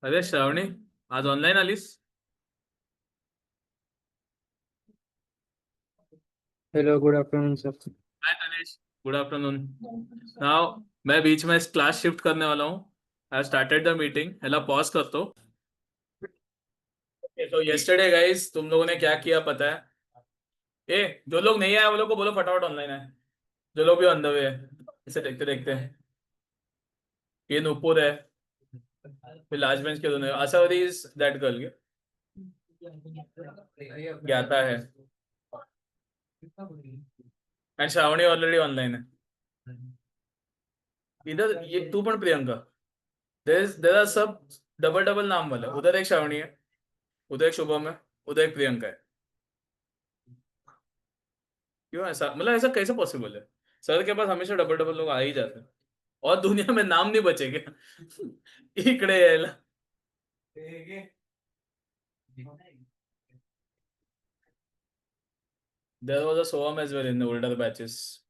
अरे श्रावणी, आज ऑनलाइन आलीस? Hello, good afternoon sir. Hi Tanesh, good afternoon. Now मैं बीच में क्लास शिफ्ट करने वाला हूँ। I started the meeting. हेला पॉज कर दो। तो यस्टरडे गाइस, तुम लोगों ने क्या किया पता है? ए, जो लोग नहीं आए वो लोग को बोलो फटाफट ऑनलाइन है। जो लोग भी ऑन द वे है, इसे देखते देखते। ये नूपुर है, फिर लास्ट बेंच के दोनों आशावरी इज दैट गर्ल, ज्ञाता है, एंड श्रावणी ऑलरेडी ऑनलाइन है। इधर ये तू पण प्रियंका। देर आर सब डबल डबल नाम वाले। उधर एक श्रावणी है, उधर एक शुभम है, उधर एक प्रियंका है। क्यों ऐसा? मतलब ऐसा कैसे पॉसिबल है? सर के पास हमेशा डबल डबल लोग आ ही जाते हैं। और दुनिया में नाम नहीं बचे क्या? इकडे यायला। There was a Soham as well in the older batches.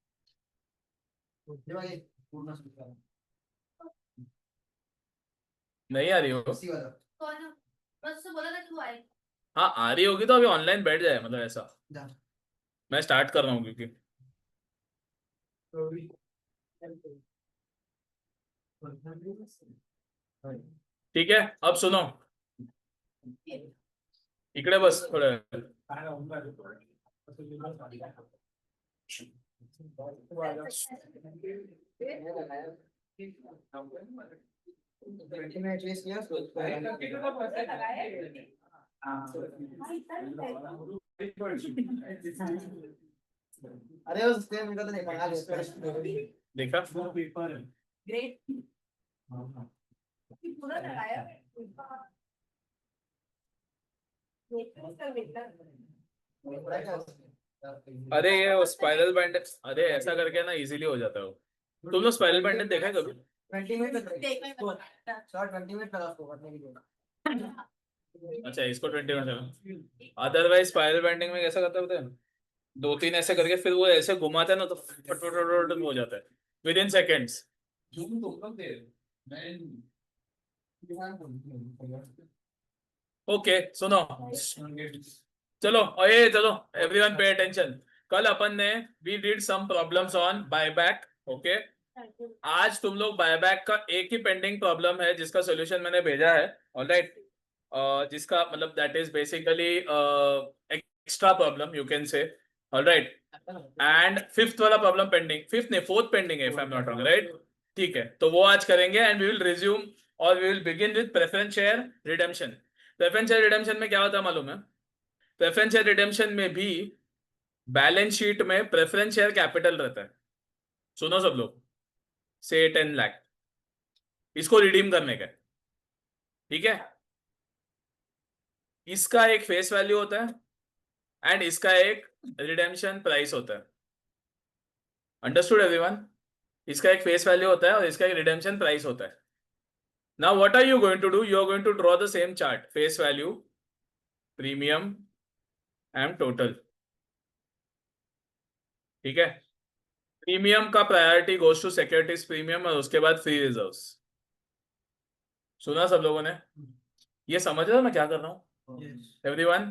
नहीं आ रही हो? हाँ, आ रही होगी तो अभी ऑनलाइन बैठ जाए, मतलब ऐसा। मैं स्टार्ट कर रहा हूँ क्योंकि ठीक है। अब सुनो, इकडे बस थोड़ा। अरे उसने मेरे को तो नहीं पढ़ा देखा? ग्रेट पूरा लगाया अरे ये स्पाइरल बैंड, अरे ऐसा करके ना इजीली हो जाता है वो। तुम लोग स्पाइरल बैंड देखा है कभी? 20 मिनट लगा उसको करने के लिए। अच्छा, इसको 20 मिनट। अदरवाइज स्पाइरल बैंडिंग में कैसा करते होते हैं? दो तीन ऐसे करके फिर वो ऐसे घुमाते हैं ना, तो फट हो जाता है विद इन सेकेंड्स। ओके सुनो, चलो अये चलो, एवरीवन पे अटेंशन। कल अपन ने we did some problems on buyback. Okay, आज तुम लोग बायबैक का एक ही पेंडिंग प्रॉब्लम है जिसका सोल्यूशन मैंने भेजा है। ऑलराइट, जिसका मतलब that is basically extra problem you can say. Alright, and fifth वाला प्रॉब्लम पेंडिंग, फिफ्थ नहीं फोर्थ पेंडिंग है if I am not wrong, right? ठीक है, तो वो आज करेंगे एंड वी विल रिज्यूम और we will begin with preference share redemption. Preference share redemption में क्या होता है मालूम है? प्रेफरेंस शेयर रिडेम्पशन में भी बैलेंस शीट में प्रेफरेंस शेयर कैपिटल रहता है। सुनो सब लोग, से 10 लाख इसको रिडीम करने का है, ठीक है? इसका एक फेस वैल्यू होता है एंड इसका एक रिडेम्पशन प्राइस होता है। Understood everyone? इसका एक फेस वैल्यू होता है और इसका एक रिडेम्पशन प्राइस होता है। Now what are you going to do? You are going to draw the same chart, face value, premium and total. ठीक है, प्रीमियम का priority goes to securities premium और उसके बाद फ्री रिजर्व्स। सुना सब लोगों ने? ये समझ रहे हो मैं क्या कर रहा हूँ? Everyone,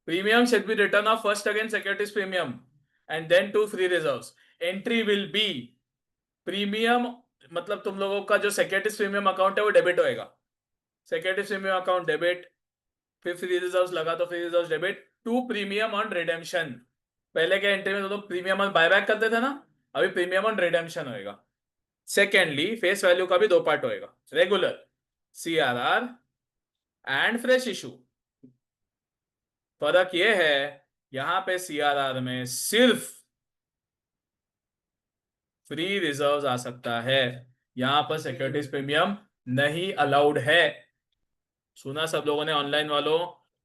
premium should be return of first again securities premium and then to free reserves. Entry will be premium, मतलब तुम लोगों का जो सिक्योरिटीज प्रीमियम अकाउंट है वो डेबिट होएगा। सिक्योरिटीज प्रीमियम अकाउंट डेबिट, फिर फ्री रिजर्व्स लगा तो free reserves debit to premium on redemption. पहले के एंट्री में तो लोग प्रीमियम ऑन बायबैक करते थे ना, अभी प्रीमियम ऑन रिडेम्पशन होएगा। सेकेंडली, फेस वैल्यू का भी दो पार्ट होएगा, regular CRR and fresh issue. फर्क ये है, यहां पे सीआरआर में सिर्फ फ्री रिजर्व्स आ सकता है, यहां पर सिक्योरिटीज प्रीमियम नहीं अलाउड है। सुना सब लोगों ने ऑनलाइन वालों?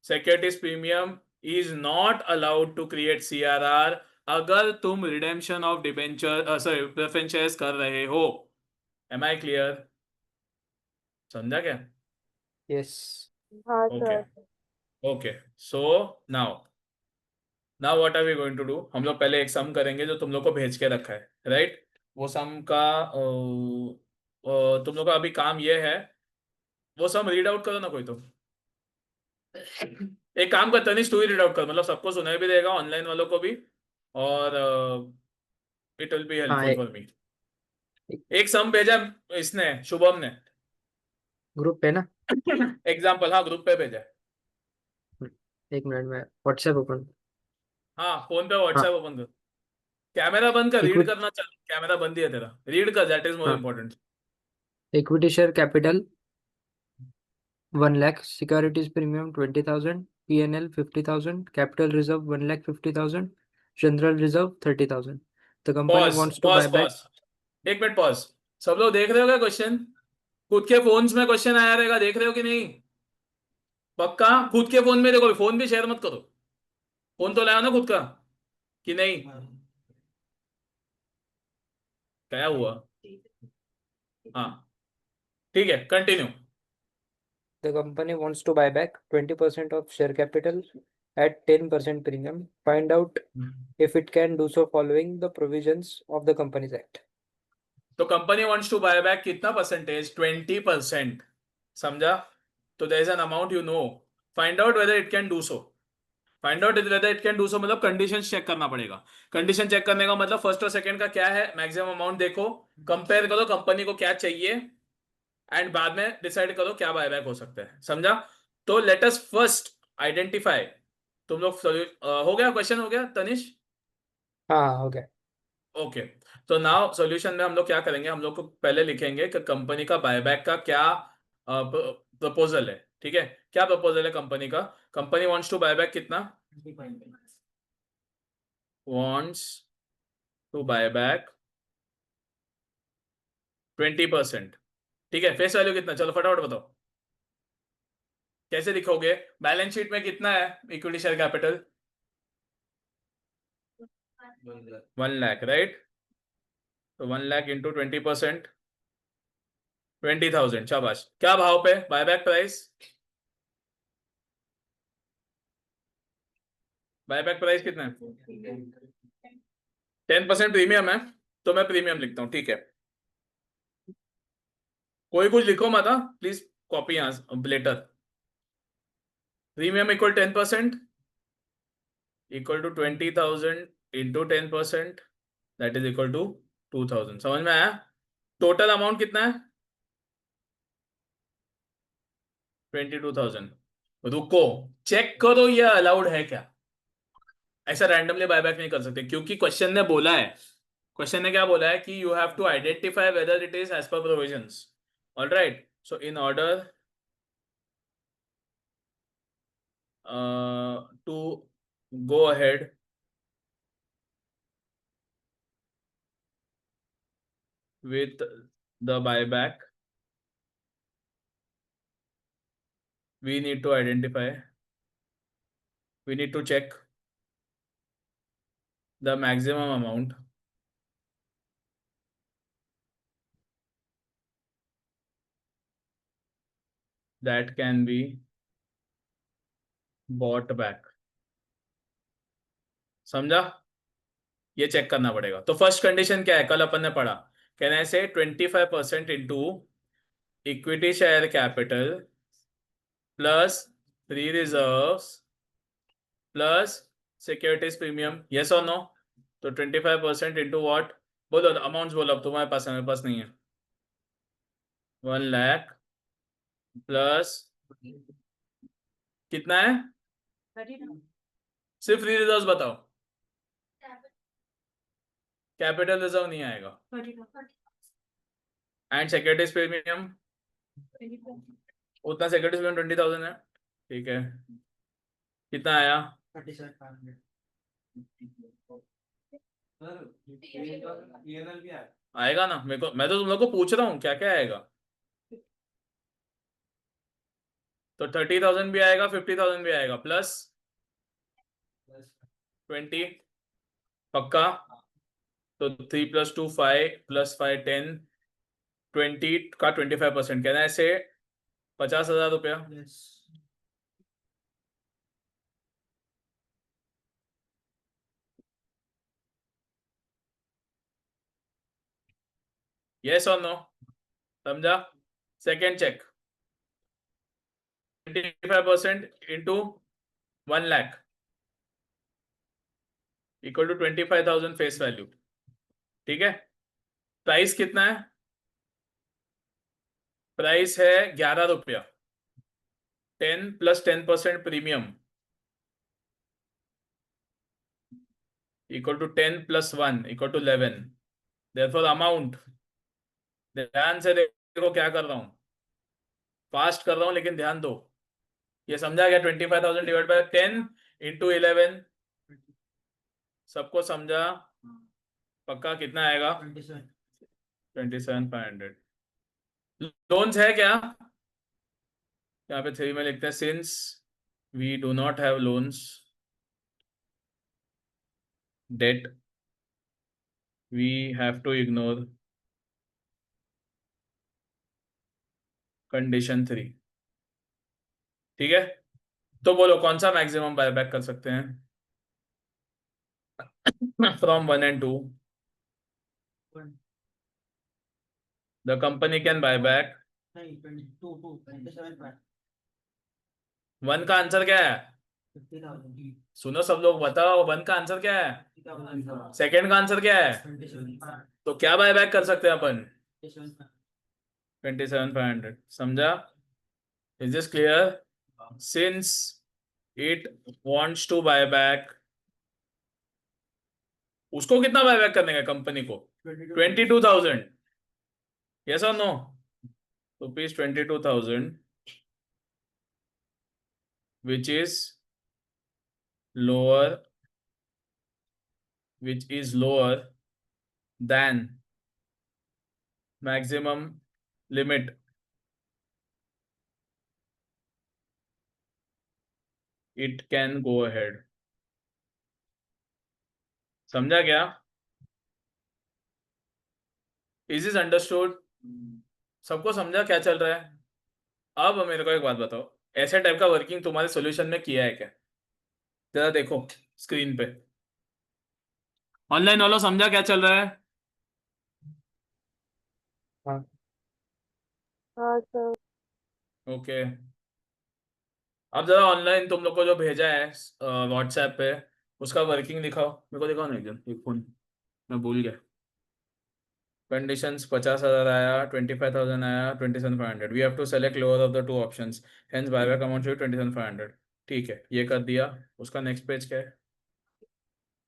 Securities premium is not allowed to create CRR अगर तुम redemption of debenture sorry preference shares कर रहे हो। Am I clear? समझा क्या? यस। हाँ okay sir. Okay, so now now what are we going to do? हम लोग पहले एक सम करेंगे जो तुम लोग को भेज के रखा है, राइट? वो सम का तुम लोग का अभी काम ये है, वो सब रीड आउट करो ना कोई तो। एक काम कर तनिष, तू ही रीड आउट कर, मतलब सबको सुनाई भी देगा, ऑनलाइन वालों को भी, और इट विल बी हाँ, हेल्पफुल फॉर मी। एक सम भेजा इसने, शुभम ने। ग्रुप पे ना। एग्जाम्पल, हाँ ग्रुप पे भेजा है। एक मिनट में व्हाट्सएप ओपन। हाँ फोन पे हाँ, व्हाट्सएप ओपन कर, कैमरा बंद कर, रीड इक्विटी। करना चल, कैमरा बंद ही है तेरा, रीड कर, दैट इज मोर हाँ, important. Equity share capital 1 lakh, securities premium 20,000, PNL 50,000, capital reserve 1,50,000, general reserve 30,000। The company pause wants to pause buy back. Pause, एक मिनट पॉज। सब लोग देख रहे हो क्या क्वेश्चन? खुद के फोन्स में क्वेश्चन आया रहेगा, देख रहे हो कि नहीं? पक्का खुद के फोन में देखो, फोन भी शेयर मत करो। फोन तो लाया ना खुद का, कि नहीं? क्या हुआ? हाँ ठीक है, continue. The company wants to buy back 20% of share capital at 10% premium. Find out if it can do so following the provisions of the Companies Act. तो company wants to buy back कितना percentage? 20%। समझा? तो there is an amount you know, find out whether it can do so. Find out whether it can do so मतलब condition check करना पड़ेगा। Condition check करने का मतलब फर्स्ट और सेकंड का क्या है, मैक्सिमम अमाउंट देखो, कंपेयर करो कंपनी को क्या चाहिए, एंड बाद में डिसाइड करो क्या बायबैक हो सकता है। समझा? तो लेट अस फर्स्ट आइडेंटिफाई। तुम लोग हो गया, क्वेश्चन हो गया तनिष? हाँ, हो गया। ओके। तो नाउ सॉल्यूशन में हम लोग क्या करेंगे, हम लोग को पहले लिखेंगे कि कंपनी का बायबैक का क्या प्रपोजल है। ठीक है, क्या प्रपोजल है कंपनी का? कंपनी वांट्स टू बायबैक कितना? Wants to buyback 20%। ठीक है, फेस वैल्यू कितना, चलो फटाफट बताओ। कैसे दिखोगे? बैलेंस शीट में कितना है equity share capital? 1 lakh, right? तो 1 लाख इंटू 20%, 20,000। शाबाश। क्या भाव पे बायबैक प्राइस? बायबैक प्राइस कितना है? 10% प्रीमियम है, तो मैं प्रीमियम लिखता हूँ, ठीक है। कोई कुछ लिखो मत, प्लीज कॉपी यहाँ letter. Premium equal 10%, equal to 20,000 into 10%, that is equal to 2,000। समझ में आया? टोटल अमाउंट कितना है? 22,000। रुको, चेक करो ये अलाउड है क्या। ऐसा रैंडमली बायबैक नहीं कर सकते, क्योंकि क्वेश्चन ने बोला है, क्वेश्चन ने क्या बोला है कि you have to identify whether it is as per provisions. Alright, so in order to go ahead with the buyback, we need to identify, we need to check the maximum amount that can be bought back। समझा? ये check करना पड़ेगा। तो first condition क्या है, कल अपन ने पढ़ा, कैन आई से 25% into equity share capital plus free reserves plus securities premium, yes और नो? तो 25% इंटू वॉट, बोलो अमाउंट बोलो, अब तुम्हारे पास है, मेरे पास नहीं है। 1 लाख प्लस कितना है? सिर्फ फ्री रिजर्व बताओ, कैपिटल रिजर्व नहीं आएगा। एंड सिक्योरिटीज प्रीमियम, उतना सिक्योरिटीज प्रीमियम 20,000 है, ठीक है। कितना आया? आएगा ना, मेरे को, मैं तो तुम लोग को पूछ रहा हूँ क्या क्या आएगा। तो 30,000 भी आएगा, 50,000 भी आएगा, प्लस 20। पक्का? तो 3 + 2 5 + 5 10, 20 का 25% कहना है ऐसे 50,000 रुपया। यस और नो? समझा? Second check 25% into 1 lakh equal to 25,000 face value. ठीक है, प्राइस कितना है? प्राइस है 11 रुपया, 10 plus 10% premium equal to 10 plus 1 equal to 11। Therefore amount, ध्यान से देखो क्या कर रहा हूं, फास्ट कर रहा हूं लेकिन ध्यान दो। ये समझा गया? 25,000 डिवाइड बाय 10 इंटू 11, सबको समझा? पक्का कितना आएगा? 27,500। लोन्स है क्या? यहाँ पे 3 में लिखते हैं since we do not have loans debt we have to ignore condition 3। ठीक है, तो बोलो कौन सा मैक्सिमम बायबैक कर सकते हैं from 1 and 2? The company can buy back. 1 का आंसर क्या है? सुनो सब लोग, बताओ 1 का आंसर क्या है? सेकेंड का आंसर क्या है? तो क्या बाय बैक कर सकते हैं अपन? 27,500। समझा? Is this clear? Since it wants to buy back, उसको कितना बाय बैक करने का कंपनी को? 22,000। यस और no? Rupees 22,000 which is lower, which is lower than maximum limit, it can go ahead। समझा क्या? Is is understood? सबको समझा क्या चल रहा है? अब मेरे को एक बात बताओ, ऐसे टाइप का वर्किंग तुम्हारे सॉल्यूशन में किया है क्या? जरा देखो स्क्रीन पे, ऑनलाइन वालों समझा क्या चल रहा है? हाँ हाँ सर। ओके, अब जरा ऑनलाइन तुम लोग को जो भेजा है व्हाट्सएप पे, उसका वर्किंग दिखाओ मेरे को, दिखाओ ना एक फोन, मैं भूल गया। कंडीशंस 50,000 आया, 25,000 आया, 27,500। We have to select lower of the two options, hence buyback amount should be 27,500। ठीक है, ये कर दिया। उसका नेक्स्ट पेज क्या है?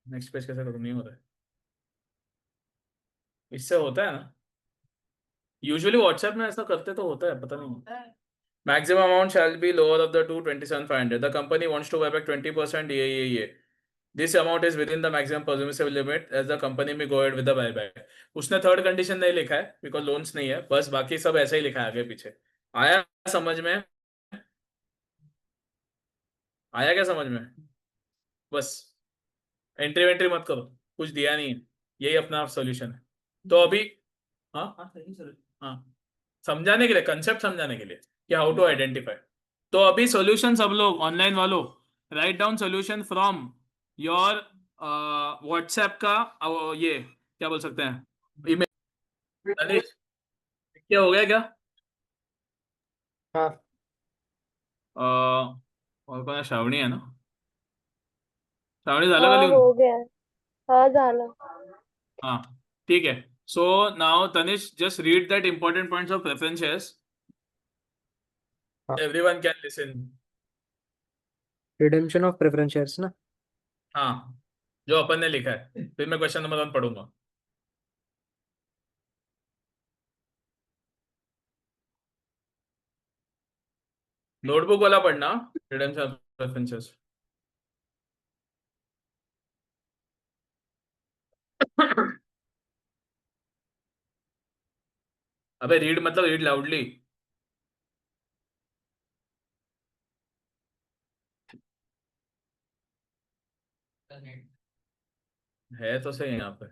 नेक्स्ट पेज कैसे करूँ? नहीं हो रहा है। इससे होता है ना यूजुअली, व्हाट्सएप में ऐसा करते तो होता है, पता नहीं। Maximum amount shall be lower of the two 27,500। The company wants to buyback 20%। ये this amount is within the maximum permissible limit as the company में go ahead with the buyback. उसने थर्ड कंडीशन नहीं लिखा है because loans नहीं है, बस बाकी सब ऐसा ही लिखा है आगे पीछे। आया समझ में? आया क्या समझ में? बस एंट्री वेंट्री मत करो, कुछ दिया नहीं है, यही अपना सॉल्यूशन है। तो अभी हाँ हाँ, समझाने के लिए, कंसेप्ट समझाने के लिए कि हाउ टू आइडेंटिफाई। तो अभी सॉल्यूशन सब लोग ऑनलाइन वालों, write down solution from your WhatsApp का ये क्या बोल सकते हैं, ईमेल। क्या हो गया क्या? हाँ और कौन है? श्रावणी है ना? श्रावणी झालं का हाँ लिहून? हो गया. हाँ झालं. हाँ ठीक है। So now Tanish just read that important points of preferences, हाँ everyone can listen. Redemption of preference shares ना. हाँ, जो अपन ने लिखा है, फिर मैं क्वेश्चन नंबर 1 पढ़ूंगा। नोटबुक वाला पढ़ना, रिडेम्पशन ऑफ प्रेफरेंसेस। अबे रीड मतलब रीड लाउडली। है तो सही यहाँ पे।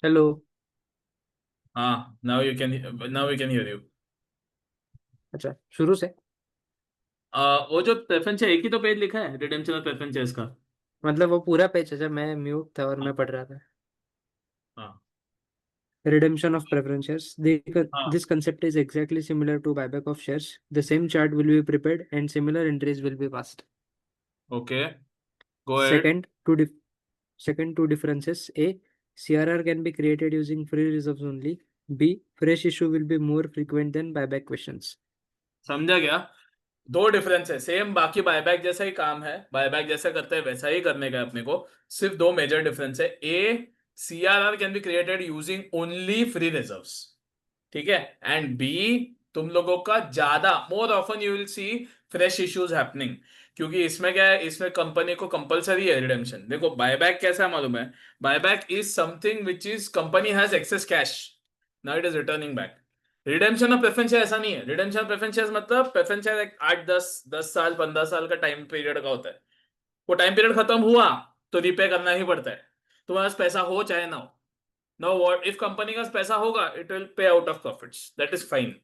हेलो. हाँ, now you can, now we can hear you. अच्छा शुरू से. वो जो प्रेफरेंस है एक ही तो पेज लिखा है रिडेम्पशन ऑफ प्रेफरेंसेस का। मतलब वो पूरा पेज है, मैं म्यूट था और मैं पढ़ रहा था। हाँ Redemption of preferences. हाँ This concept is exactly similar to buyback of shares. The same chart will be prepared and similar entries will be passed. Okay go ahead. Second, second two differences. A. CRR can be created using free reserves only. B. Fresh issue will be more frequent than buyback questions. समझा गया। दो difference है, same बाकी buyback जैसा ही काम है, buyback जैसा करते हैं वैसा ही करने का है अपने को। सिर्फ दो मेजर डिफरेंस है। A, CRR can be created using only free reserves, ठीक है। एंड बी, तुम लोगों का ज्यादा more often you will see fresh issues happening, क्योंकि इसमें क्या है, इसमें कंपनी को कंपलसरी है रिडेम्पशन। देखो बायबैक कैसा है मालूम है, buyback is something which is company has access cash, now it is returning back. Redemption of preference ऐसा नहीं है। रिडेम्पशन ऑफ प्रेफरेंस मतलब प्रेफरेंस एक 8 10 10 साल 15 साल का टाइम पीरियड का होता है। वो टाइम पीरियड खत्म हुआ तो रिपे करना ही पड़ता है, तुम्हारे पास पैसा हो चाहे ना हो। नाउ व्हाट इफ कंपनी का पैसा होगा, it will pay out of profits, that is fine.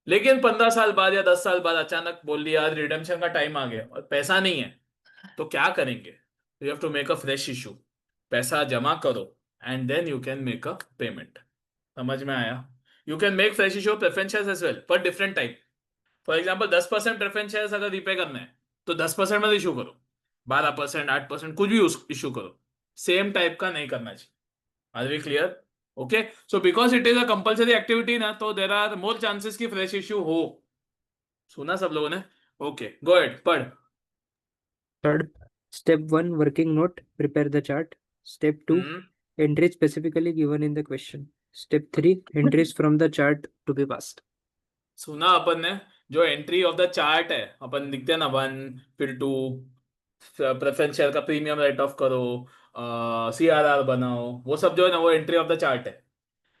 लेकिन 15 साल बाद या 10 साल बाद अचानक बोल दिया आज रिडेम्पशन का टाइम आ गया और पैसा नहीं है, तो क्या करेंगे? You have to make a fresh issue, पैसा जमा करो and then you can make a payment. समझ में आया? You can make fresh issue preference shares as well, पर different type. For example 10% preference shares अगर रिपे करना है तो 10% मत इशू करो, 12% 8% कुछ भी इशू करो, सेम टाइप का नहीं करना चाहिए। Are we clear? Okay, so because it is a compulsory activity ना, तो देर आर मोर चांसेस की फ्रेश इशू हो। सुना सब लोगों ने? ओके गो अहेड, पढ़। Third, step 1 working note. Prepare the chart. Step 2 hmm, entries specifically given in the question. Step 3 entries from the chart to be passed. सुना अपन ने? जो एंट्री ऑफ द चार्ट है अपन लिखते हैं ना, 1 फिर 2, प्रेफरेंस शेयर का प्रीमियम राइट ऑफ करो, सीआरआर बनाओ, वो सब जो है ना वो एंट्री ऑफ द चार्ट है।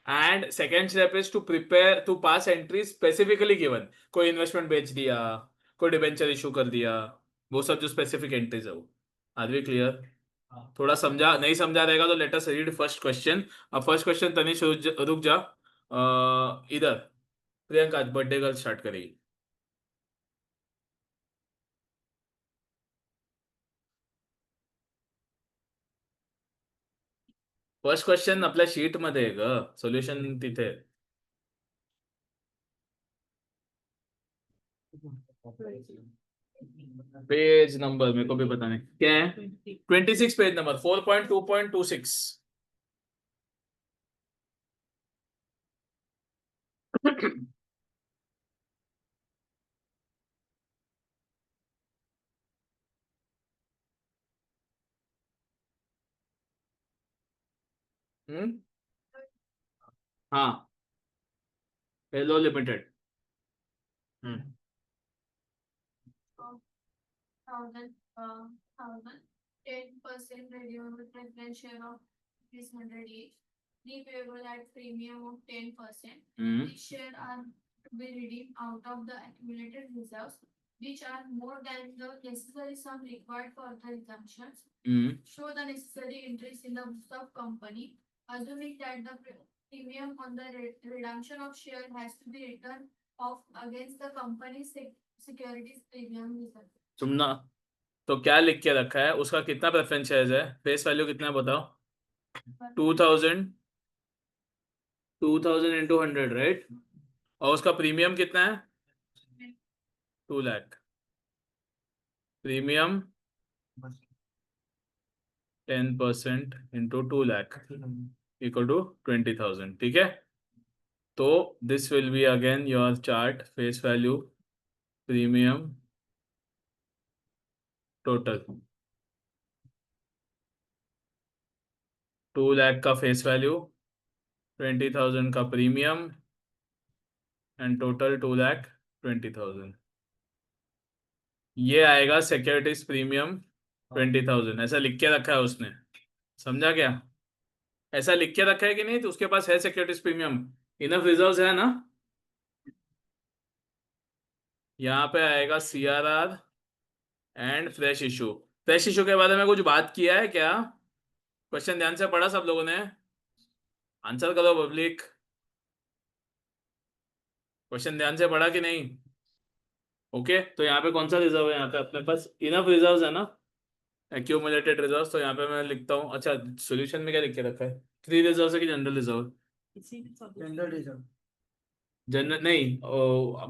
And second step is to prepare to pass entry specifically given. कोई इन्वेस्टमेंट बेच दिया, कोई डिबेंचर इशू कर दिया, वो सब जो स्पेसिफिक एंट्रीज है वो। Are we clear? थोड़ा समझा, नहीं समझा रहेगा तो let us read first question. अब फर्स्ट क्वेश्चन तनिष रुक जा, इधर प्रियंका आज बर्थडे गर्ल स्टार्ट करेगी। फर्स्ट क्वेश्चन आपल्या शीट मध्ये आहे ग, सोल्युशन तिथे आहे. पेज नंबर मेरे को भी पता नहीं क्या है, 26 पेज नंबर 4.2.26। हम्म, हाँ, hello limited. Hmm 10% renewable preference share of rupees 100 each, repayable at premium of 10%. Hmm These shares are to be redeemed out of the accumulated reserves, which are more than the necessary sum required for the redemptions. Hmm Show the necessary entries in the books of company, assuming that the premium on the redemption of share has to be written off against the company's securities premium reserve. सुनना, तो क्या लिख के रखा है, उसका कितना preference shares है, फेस वैल्यू कितना है बताओ? 2000, 2000 इंटू 100 राइट, और उसका प्रीमियम कितना है? 2 lakh. Premium 10% into 2 lakh equal to 20,000, ठीक है। तो this will be again your chart, face value, premium, total 2 lakh का फेस वैल्यू, 20,000 का प्रीमियम एंड टोटल 2,20,000। ये आएगा सिक्योरिटीज प्रीमियम 20,000, ऐसा लिख के रखा है उसने। समझा क्या? ऐसा लिख के रखा है कि नहीं, तो उसके पास है सिक्योरिटीज प्रीमियम, इनफ रिजर्व्स है ना। यहाँ पे आएगा CRR and fresh issue. Fresh issue के बारे में कुछ बात किया है क्या? क्वेश्चन ध्यान से पढ़ा सब लोगों ने? आंसर करो पब्लिक, क्वेश्चन ध्यान से पढ़ा कि नहीं? ओके, तो यहाँ पे कौन सा रिजर्व है? यहाँ पे अपने पास इनफ रिजर्व है ना, एक्यूमुलेटेड रिजर्व। तो यहाँ पे मैं लिखता हूँ, अच्छा सोल्यूशन में क्या लिख के रखा है, 3 रिजर्व है कि general reserve? General reserve. General नहीं,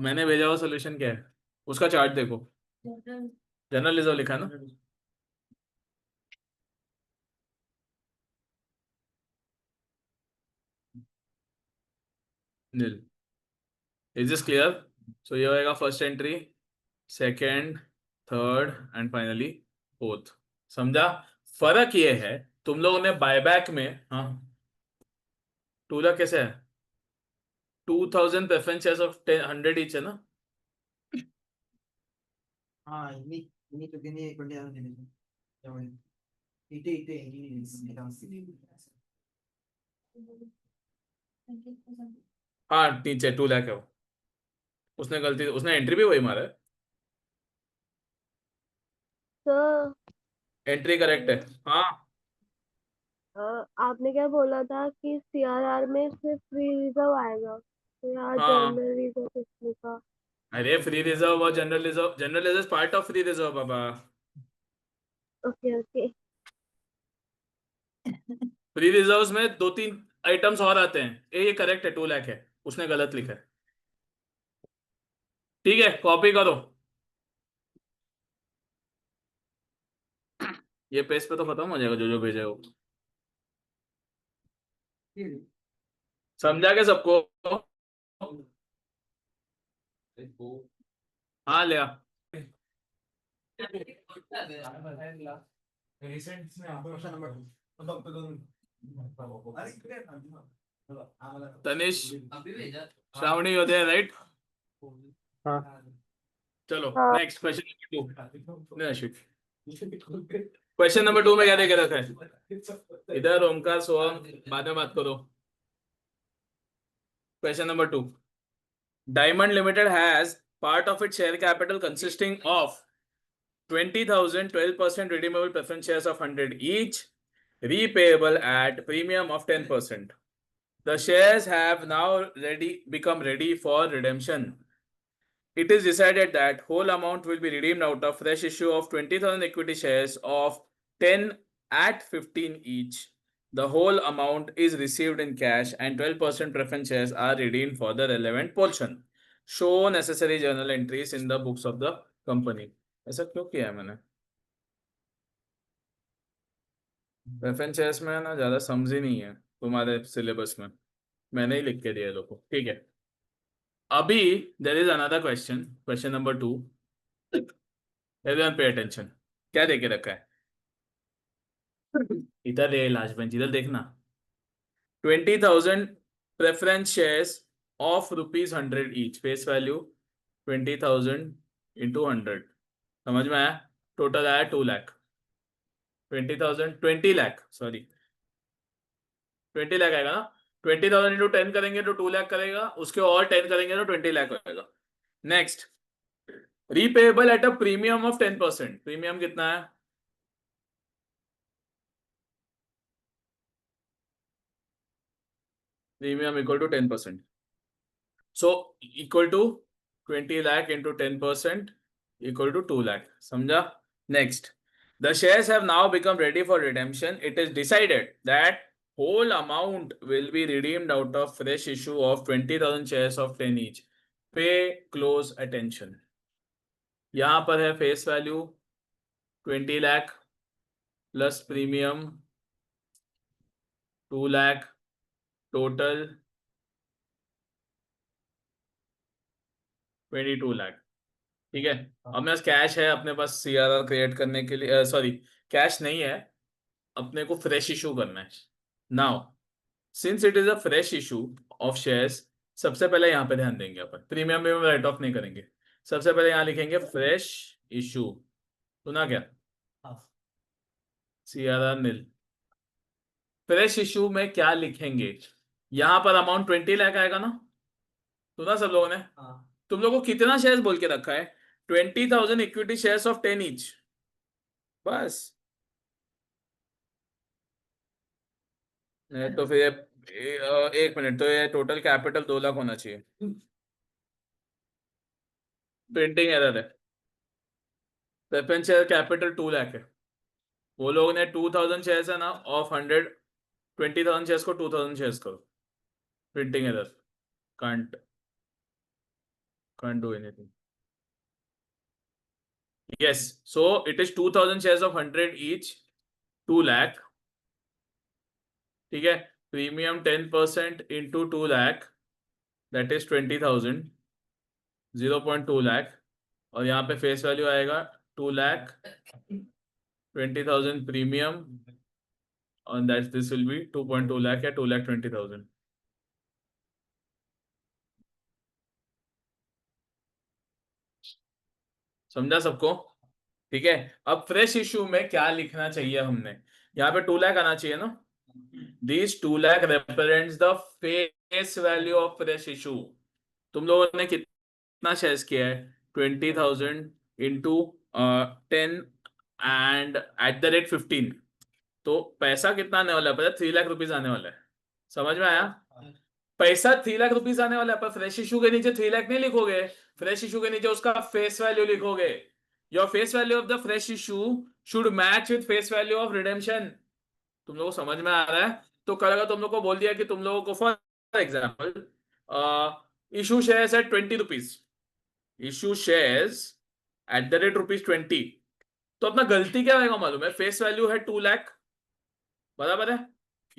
मैंने भेजा हुआ सोल्यूशन क्या है, उसका चार्ट देखो, जनरल रिजर्व लिखा है ना। नील, इज दिस क्लियर? सो ये होएगा first entry, second, third and finally fourth. समझा? फर्क ये है, तुम लोगों ने बायबैक में, हाँ 2 लाख कैसे है, 2000 प्रेफरेंस शेयर्स ऑफ 100 ईच है ना। हाँ ini tuh gini kerjaan ini. Yang itu ini हाँ नीचे 2 लाख है वो, उसने गलती, उसने एंट्री भी वही मारा है, सर एंट्री करेक्ट है। हाँ आपने क्या बोला था कि सीआरआर में सिर्फ फ्री रिजर्व आएगा, तो यहाँ हाँ, जनरल रिजर्व कुछ लिखा। अरे फ्री रिजर्व और general reserve, general reserve part of free reserve Baba. Okay okay. Free reserves में 2-3 आइटम्स और आते हैं, ये करेक्ट है, 2 लाख है, उसने गलत लिखा है। ठीक है, कॉपी करो, ये पेज पे तो खत्म हो जाएगा जो जो भेजे हो। समझा के सबको? हाँ ले आ। तनिष, श्रावणी होते हैं राइट? हाँ। चलो हाँ। Next question number 2। Question number 2 में क्या देखे रखा है? इधर ओमकार सोहम बाद में बात करो। Question number 2, Diamond Limited has part of its share capital consisting of 20,000 12% redeemable preference shares of 100 each, repayable at premium of 10%. The shares have now become ready for redemption. It is decided that whole amount will be redeemed out of fresh issue of 20,000 equity shares of 10 at 15 each. The whole amount is received in cash and 12% preference shares are redeemed for the relevant portion. Show necessary journal entries in the books of the company. ऐसा क्यों किया है मैंने? Preference shares में ना ज्यादा समझ ही नहीं है तुम्हारे सिलेबस में, मैंने ही लिख के दिया लोगों को। ठीक है, अभी there is another question, question number 2। Everyone pay attention, क्या देके रखा है? इधर ये लास्ट बेंच, इधर देखना। 20,000 preference shares of ₹100 each, face value 20,000 into 100, समझ में आया? टोटल आया 2 लाख, 20 लाख, सॉरी 20 लाख आएगा ना। 20,000 इंटू 10 करेंगे तो 2 लाख करेगा, उसके और 10 करेंगे तो 20 लाख होगा। Next, repayable at a premium of 10%। Premium कितना है? Premium equal to 10%, so equal to 20 lakh into 10% equal to 2 lakh. समझा? Next, the shares have now become ready for redemption. It is decided that whole amount will be redeemed out of fresh issue of 20,000 shares of 10 each. Pay close attention. यहां पर है face value 20 lakh plus premium 2 lakh, total 22 lakh. ठीक है, अपने पास cash है, अपने पास CRR create करने के लिए, सॉरी कैश नहीं है, अपने को फ्रेश इशू करना है। Now since it is a fresh issue of shares, सबसे पहले यहाँ पे ध्यान देंगे अपन, प्रीमियम में राइट ऑफ नहीं करेंगे, सबसे पहले यहाँ लिखेंगे फ्रेश इशू। सुना क्या? सीआरआर नील। फ्रेश इशू में क्या लिखेंगे? यहाँ पर अमाउंट 20 लाख आएगा ना, सुना सब लोगों ने? तुम लोगों को कितना शेयर्स बोल के रखा है? 20,000 इक्विटी शेयर्स ऑफ 10 ईच, बस। तो फिर एक मिनट, तो ये टोटल कैपिटल 2 लाख होना चाहिए। प्रिंटिंग एरर है। प्रेफरेंस शेयर कैपिटल 2 लाख है। वो लोगों ने 2000 शेयर्स है ना, ऑफ 100 20,000 शेयर्स को 2000 शेयर्स करो। Printing error, can't do anything. Yes, so it is 2000 shares of 100 each, 2 lakh. ठीक है, premium 10% into 2 lakh, that is 20,000, 0.2 lakh, और यहाँ पे फेस वैल्यू आएगा 2 lakh 20,000 premium, and that this will be 2.2 lakh या 2,20,000। समझा सबको? ठीक है, अब फ्रेश इशू में क्या लिखना चाहिए हमने? यहाँ पे 2 लाख आना चाहिए ना। These 2 lakh represents the face value of fresh issue। तुम लोगों ने कितना शेयर्स किया है? 20,000 into 10 and at the rate 15। तो पैसा कितना आने वाला है? पता है, 3 लाख रुपीज आने वाला है। समझ में आया? पैसा 3 लाख रुपीज आने वाला है, पर फ्रेश इशू के नीचे 3 लाख नहीं लिखोगे। फ्रेश इशू के नीचे उसका फेस वैल्यू लिखोगे। Your face value of the fresh issue should match with face value of redemption. तुम लोगों को समझ में आ रहा है? तो कल अगर तुम लोग को बोल दिया कि तुम लोगों को for example issue shares at 20 rupees, issue shares at the rate ₹20, तो अपना गलती क्या रहेगा मालूम है? फेस वैल्यू है 2 लाख, बराबर है।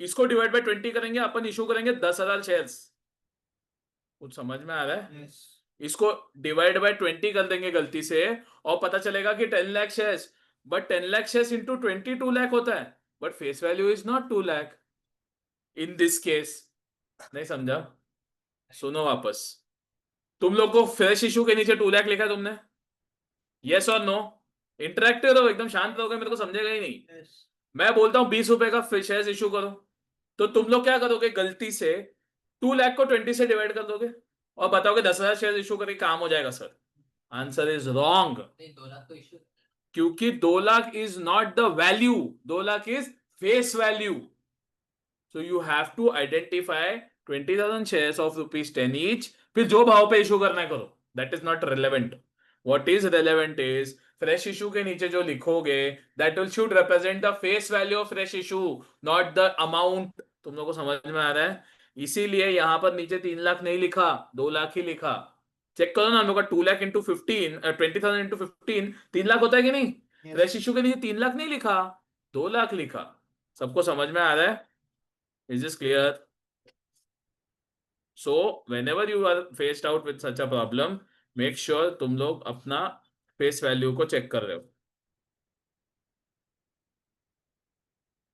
इसको डिवाइड बाय 20 करेंगे, अपन इशू करेंगे 10,000 शेयर्स। कुछ समझ में आ रहा है? Yes. इसको डिवाइड बाय 20 कर देंगे गलती से, और पता चलेगा कि 10 lakh shares, but 10 lakh shares into 20 2 lakh होता है, but face value is not 2 lakh in this case. नहीं समझा? सुनो वापस। तुम लोग को फ्रेश इशू के नीचे 2 लाख लिखा तुमने? यस और नो? इंटरेक्टिव रहो, एकदम शांत रहोगे, मेरे को समझेगा ही नहीं। Yes. मैं बोलता हूं 20 रुपए का शेयर्स इशू करो, तो तुम लोग क्या करोगे? गलती से 2 लाख को 20 से डिवाइड कर दोगे और बताओगे 10,000 शेयर इशू करके काम हो जाएगा। Sir, answer is wrong, 2 lakh तो इशू। क्योंकि 2 lakh is not the value, 2 lakh is face value. So you have to identify 20,000 shares of ₹10 each, फिर जो भाव पे इशू करना है करो। That is not relevant. What is relevant is fresh issue के नीचे जो लिखोगे, that will should represent the face value of fresh issue, not the amount. तुम लोग को समझ में आ रहा है? इसीलिए यहां पर नीचे 3 लाख नहीं लिखा, 2 लाख ही लिखा। चेक करो ना हम लोग का 2 लाख इंटू 15, 20,000 इंटू 15 3 लाख होता है कि नहीं? Yes. फ्रेश इशू के नीचे 3 लाख नहीं लिखा, 2 लाख लिखा। सबको समझ में आ रहा है? Is this clear? So whenever you are faced out with such a problem, make sure तुम लोग अपना फेस वैल्यू को चेक कर रहे हो।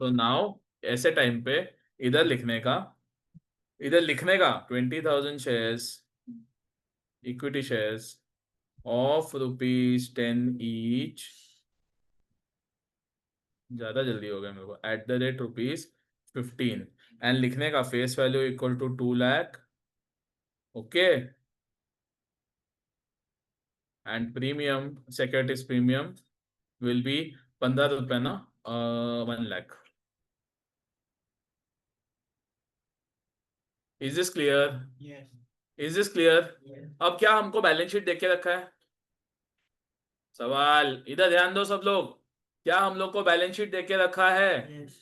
तो नाउ ऐसे टाइम पे इधर लिखने का 20,000 shares, equity shares of ₹10 each, ज्यादा जल्दी हो गया मेरे को, एट द रेट ₹15, एंड लिखने का face value equal to 2 lakh. Okay, and premium, securities premium will be 15 रुपए ना, 1 lakh. Is this clear? Yes. Is this clear? Yes. अब क्या हमको बैलेंस शीट देख के रखा है? सवाल इधर ध्यान दो सब लोग, क्या हम लोग को बैलेंस शीट देख के रखा है? Yes.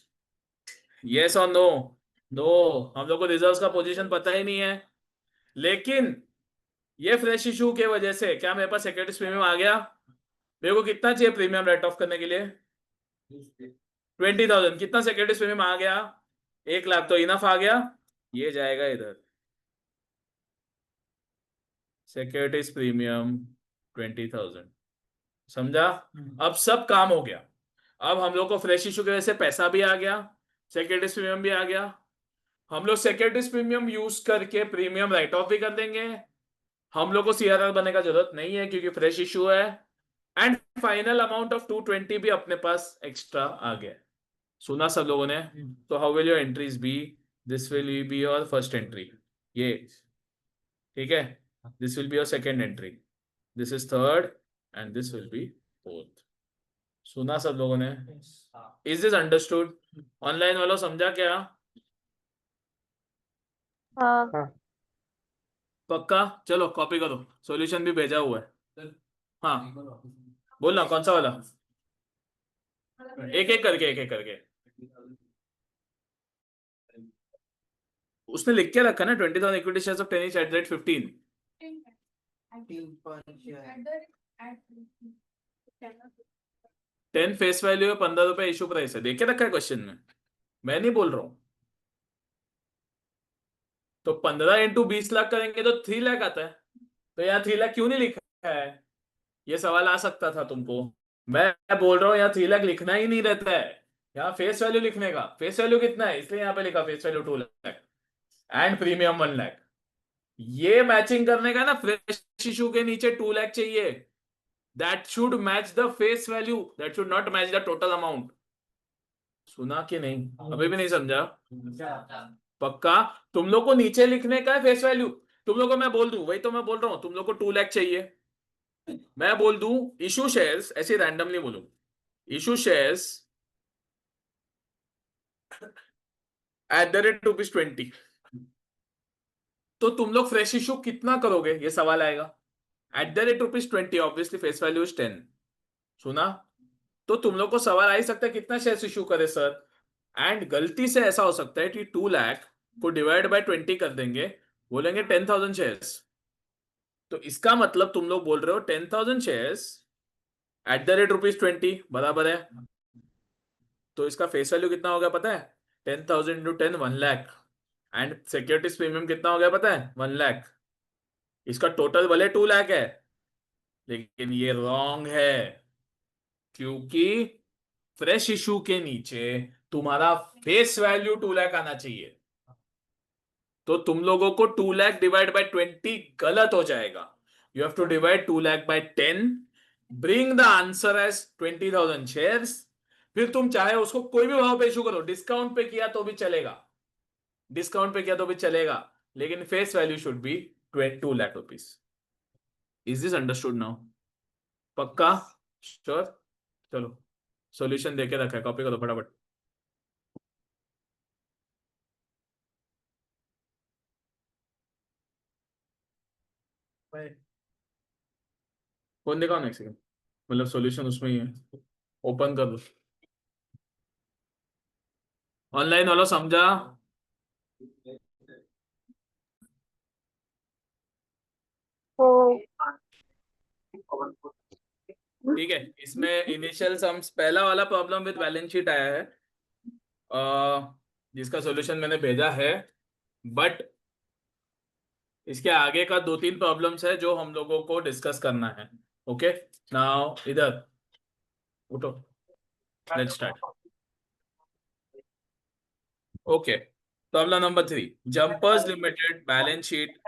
यस और नो? नो, हम लोग को रिजर्व्स का पोजीशन पता ही नहीं है। लेकिन ये फ्रेश इशू के वजह से क्या मेरे पास सिक्योरिटीज प्रीमियम आ गया? मेरे को कितना चाहिए प्रीमियम राइट ऑफ करने के लिए? 20,000। कितना सिक्योरिटीज प्रीमियम आ गया? 1 लाख। तो इनफ आ गया, ये जाएगा इधर, सिक्योरिटीज प्रीमियम 20,000। समझा? अब सब काम हो गया। अब हम लोग को फ्रेश इशू की वजह से पैसा भी आ गया, सिक्योरिटीज प्रीमियम भी आ गया। हम लोग सिक्योरिटीज प्रीमियम यूज करके प्रीमियम राइट ऑफ भी कर देंगे। हम लोग को सीआरआर बनने का जरूरत नहीं है क्योंकि फ्रेश इशू है। एंड फाइनल अमाउंट ऑफ 220 भी अपने पास एक्स्ट्रा आ गया। सुना सब लोगों ने? तो how will your entries be? This will be your first entry, ये ठीक है। This will be your second entry, this is third, and this will be fourth. सुना सब लोगों ने? Is this understood? ऑनलाइन वालों समझा क्या? हाँ। पक्का? चलो कॉपी करो, सॉल्यूशन भी भेजा हुआ है। हाँ बोलना कौन सा वाला, एक एक करके उसने लिख के रखा ना 20,000 equity shares of 10 each at rate 15. 15 पर share. 10 फेस वैल्यू है, 15 रुपए इशू प्राइस है, देखे रखा है क्वेश्चन में, मैं नहीं बोल रहा हूं। तो 15 इंटू 20 लाख करेंगे तो 3 लाख आता है, तो यहाँ 3 लाख क्यों नहीं लिखा है, ये सवाल आ सकता था तुमको। मैं बोल रहा हूँ यहाँ 3 लाख लिखना ही नहीं रहता है, यहाँ फेस वैल्यू लिखने का। फेस वैल्यू कितना है, इसलिए यहाँ पे लिखा face value 2 lakh and premium 1 lakh. ये मैचिंग करने का ना, फ्रेश इशू के नीचे 2 लाख चाहिए, that should match the face value, that should not match the total amount. सुना कि नहीं, अभी भी नहीं समझा? पक्का तुम लोग को नीचे लिखने का है फेस वैल्यू। तुम लोग को मैं बोल दूं, वही तो मैं बोल रहा हूं, तुम लोग को 2 लाख चाहिए, मैं बोल दूं इशू शेयर्स, ऐसे रैंडमली बोलूं issue shares at the rate ₹20, तो तुम लोग फ्रेश इशू कितना करोगे, ये सवाल आएगा। At the rate ₹20, obviously face value is 10। सुना? तो तुम लोग को सवाल आ ही सकता है कितना शेयर्स इशू करे सर, एंड गलती से ऐसा हो सकता है कि 2 लाख को डिवाइड बाय 20 कर देंगे, बोलेंगे 10,000 शेयर्स। तो इसका मतलब तुम लोग बोल रहे हो 10,000 शेयर्स एट द रेट ₹20 बराबर है, तो इसका फेस वैल्यू कितना हो गया पता है, 10,000 into 10 1 lakh, and securities premium कितना हो गया पता है, 1 लाख। इसका टोटल भले 2 लाख है, लेकिन ये रॉन्ग है, क्योंकि फ्रेश इशू के नीचे तुम्हारा फेस वैल्यू 2 लाख आना चाहिए। तो तुम लोगों को 2 लाख डिवाइड बाय 20 गलत हो जाएगा, you have to divide 2 lakh by 10, bring the answer as 20,000 shares. फिर तुम चाहे उसको कोई भी भाव पे इशू करो, डिस्काउंट पे किया तो भी चलेगा, डिस्काउंट पे किया तो भी चलेगा, लेकिन face value should be 2 lakh rupees. Is this understood now? पक्का? श्योर? चलो सॉल्यूशन देके रखा है, कॉपी करो फटाफट। फोन दिखाओ ना एक सेकंड, मतलब सॉल्यूशन उसमें ही है, ओपन कर लो। ऑनलाइन वालों समझा? तो ठीक है, इसमें इनिशियल सम्स पहला वाला प्रॉब्लम विद बैलेंस शीट आया है, जिसका सॉल्यूशन मैंने भेजा है, बट इसके आगे का 2-3 प्रॉब्लम्स है जो हम लोगों को डिस्कस करना है। ओके नाउ इधर उठो, let's start. Okay problem number 3, jumpers limited balance sheet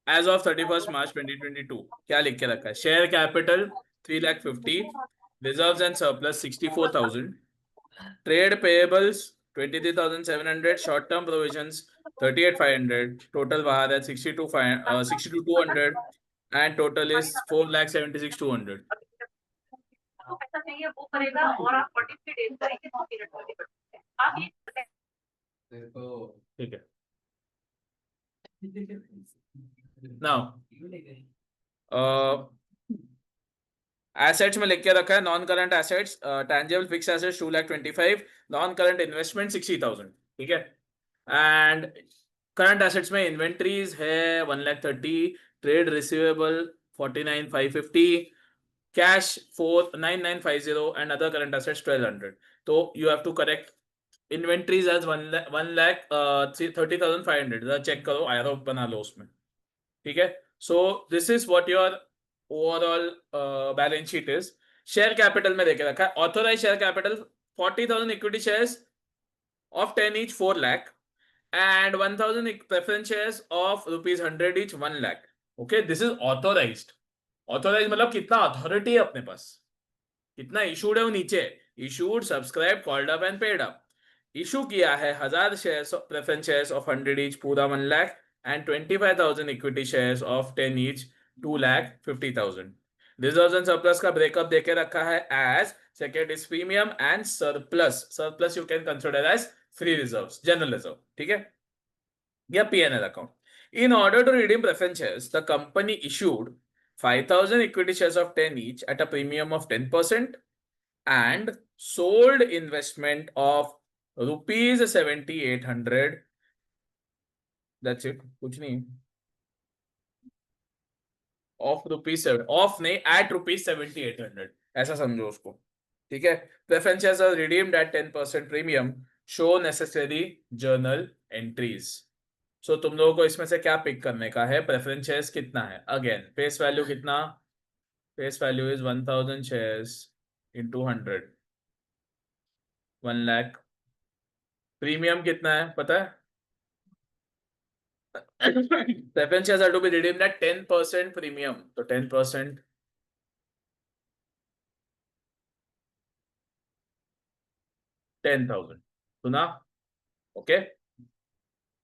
as of 31 March 2022। क्या लिख के रखा है, share capital 3,50,000, reserves and surplus 64,000, trade payables 23,700, short term provisions 38,500, total बाहर है 62,200 एंड टोटल इज 4,76,200। ऐसा चाहिए वो करेगा और आप 43 डेज करेंगे 2 पीरियड वाले आप ये ठीक है नाउ एसेट्स में लिख के रखा है, non current assets tangible fixed assets 2,25,000, non current investment 60,000। ठीक है, एंड करंट एसेट्स में इन्वेंट्रीज है 1,30,000, trade receivable 49,550, cash 4,9950 and other current assets 1,200। तो you have to correct inventories as 1,30,500, check करो आयरो बना लो उसमें। ठीक है, so this is what your overall balance sheet is. Share capital में देखे रखा है, authorised share capital 40,000 equity shares of 10 each 4 lakh and 1,000 preference shares of ₹100 each 1 lakh. Okay, this is authorized. Authorized मतलब कितना अथॉरिटी है अपने पास, कितना issued है वो नीचे, issued, subscribed, called up and paid up. Issue किया है 1,000 shares preference shares of 100 each पूरा 1 lakh and 25,000 equity shares of 10 each 2,50,000। Reserves and surplus का ब्रेकअप देके रखा है as securities premium and surplus. Surplus you can consider as free reserves, general reserve. ठीक है, या P&L account. In order to redeem preference shares the company issued 5,000 equity shares of 10 each at a premium of 10% and sold investment of rupees 7,800. That's it. कुछ नहीं. Of rupees 7 of नहीं at rupees 7,800 ऐसा समझो उसको. ठीक है. Preference shares are redeemed at 10% premium. Show necessary journal entries. So तुम लोगों को इसमें से क्या पिक करने का है? प्रेफरेंस शेयर्स कितना है? अगेन फेस वैल्यू कितना? Face value is 1,000 shares into 100, 1 lakh. Premium कितना है पता है? Preference shares are to be redeemed at 10% premium. तो 10%, 10,000. सुना? ओके.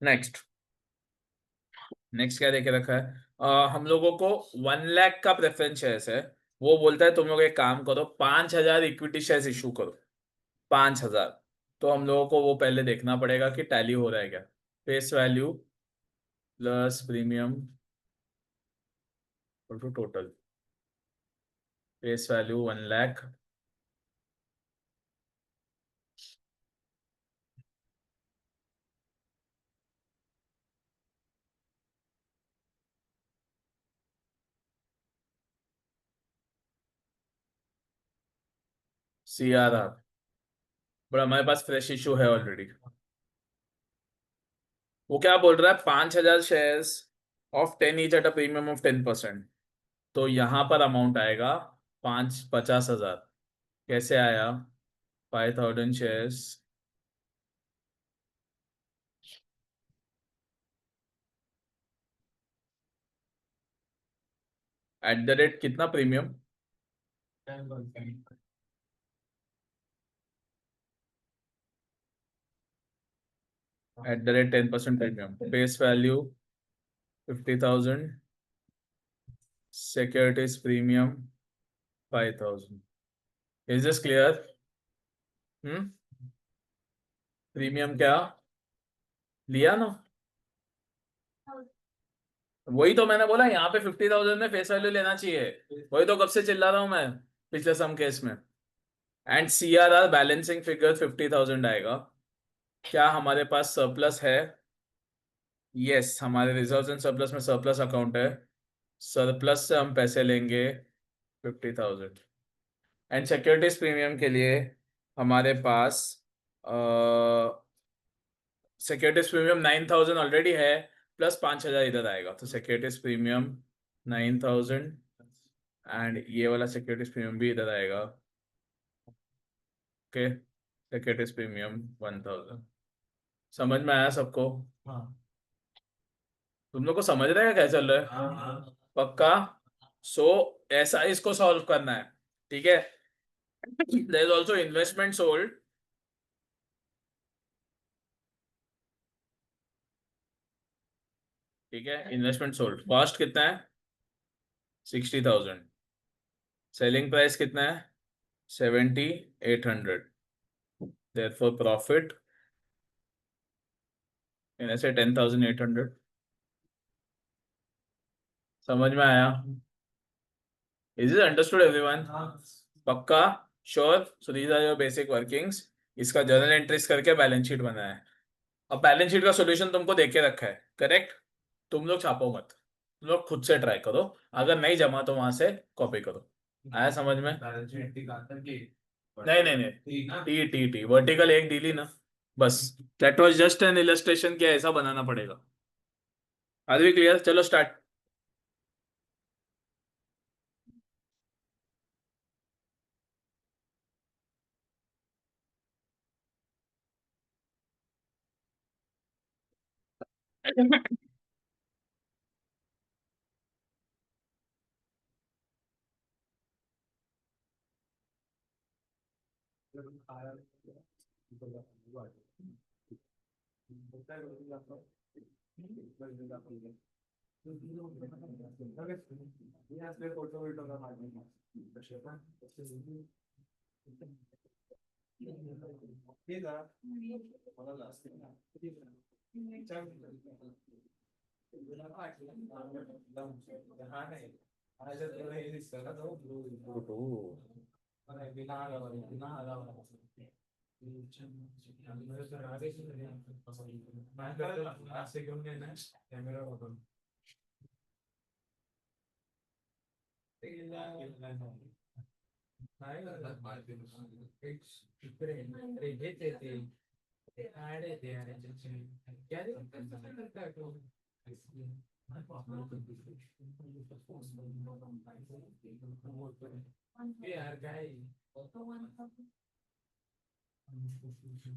नेक्स्ट क्या देखे रखा है? हम लोगों को 1 लाख का प्रेफरेंस शेयर्स है. वो बोलता है तुम लोग एक काम करो, 5,000 इक्विटी शेयर्स इशू करो. 5,000. तो हम लोगों को वो पहले देखना पड़ेगा कि टैली हो रहा है क्या. Face value plus premium to total. Face value 1 lakh CRR. But हमारे पास फ्रेश इशू है ऑलरेडी. वो क्या बोल रहा है? 5,000 shares of 10 each at a premium of 10%. तो यहाँ पर अमाउंट आएगा 50,000. कैसे आया? 5,000 शेयर्स एट द रेट कितना premium? At the rate 10% premium. Face value 50,000. Securities premium 5,000. Is this clear? Premium क्या लिया ना? वही तो मैंने बोला यहाँ पे 50,000 में फेस वैल्यू लेना चाहिए. वही तो कब से चिल्ला रहा हूं मैं पिछले सम केस में. एंड CRR बैलेंसिंग फिगर 50,000 आएगा. क्या हमारे पास सरप्लस है? यस, हमारे रिजर्व्स एंड सरप्लस में सरप्लस अकाउंट है. सरप्लस से हम पैसे लेंगे 50,000. एंड सिक्योरिटीज प्रीमियम के लिए हमारे पास सिक्योरिटीज प्रीमियम 9,000 ऑलरेडी है, प्लस 5,000 इधर आएगा. तो सिक्योरिटीज प्रीमियम 9,000 एंड ये वाला सिक्योरिटीज प्रीमियम भी इधर आएगा. ओके. Securities premium 1,000. समझ में आया सबको? तुम लोग को समझ रहे हैं क्या चल रहा है? पक्का? सो ऐसा इसको सॉल्व करना है. ठीक है. There is also investment sold. ठीक है. इन्वेस्टमेंट सोल्ड कॉस्ट कितना है? 60,000. सेलिंग प्राइस कितना है? 7,800. therefore प्रॉफिट इन ऐसे 10,800. समझ में आया? Is it understood everyone? पक्का? Sure? So these are your basic workings. इसका जर्नल एंट्रीज करके बैलेंस शीट बनाया है. अब बैलेंस शीट का सॉल्यूशन तुमको देके रखा है. करेक्ट? तुम लोग छापो मत, तुम लोग खुद से ट्राई करो. अगर नहीं जमा तो वहां से कॉपी करो. आया समझ में? नहीं नहीं नहीं, टी टी टी वर्टिकल एक डीली ना, बस. That was just an illustration. क्या ऐसा बनाना पड़ेगा? Are we clear? चलो स्टार्ट.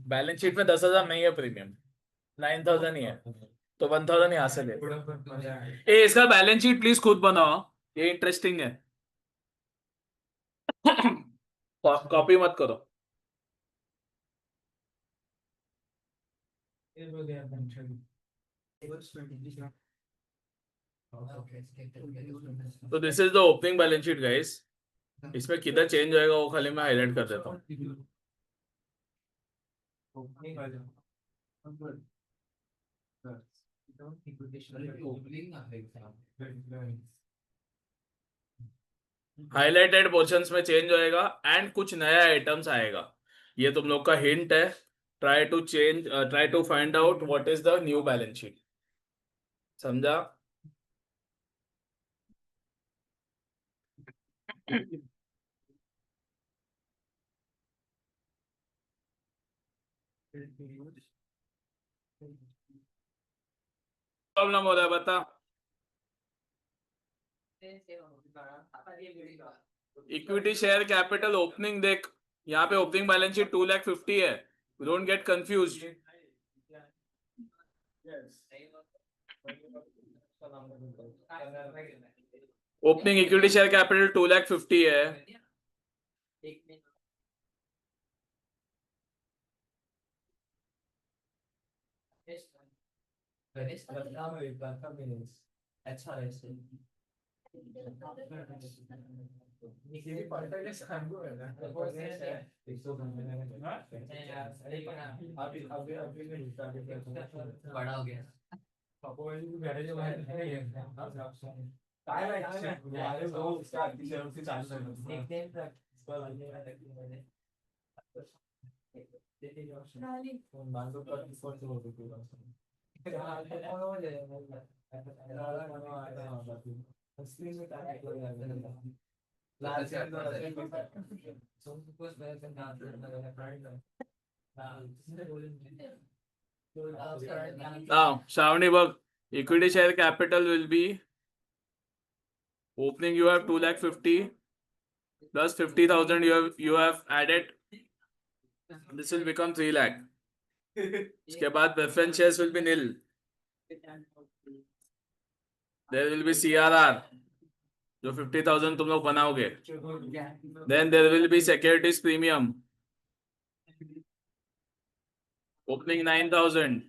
बैलेंस शीट में 10,000 नहीं है प्रीमियम, 9,000 ही है, तो 1,000 यहाँ से ले। ए इसका बैलेंस शीट प्लीज खुद बनाओ, ये इंटरेस्टिंग है। कॉपी मत करो। तो this is the opening balance sheet guys, इसमें किधर चेंज होएगा वो खाली मैं हाईलाइट कर देता हूँ। हाईलाइटेड पोर्शंस में चेंज होएगा एंड कुछ नया आइटम्स आएगा, ये तुम लोग का हिंट है। Try to find out what is the new balance sheet, समझा? प्रॉब्लम हो रहा है बता। इक्विटी शेयर कैपिटल ओपनिंग देख, यहाँ पे ओपनिंग बैलेंस शीट 2,50,000 है, don't get confuse. Opening equity share capital 2,50,000 है, बड़ा हो गया। now Shravani bag, equity share capital will be opening you have 2,50,000 plus 50,000 you have added, this will become 3,00,000. इसके बाद preference shares will be nil, there will be CRR जो 50,000 तुम लोग बनाओगे, then there will be securities premium opening 9,000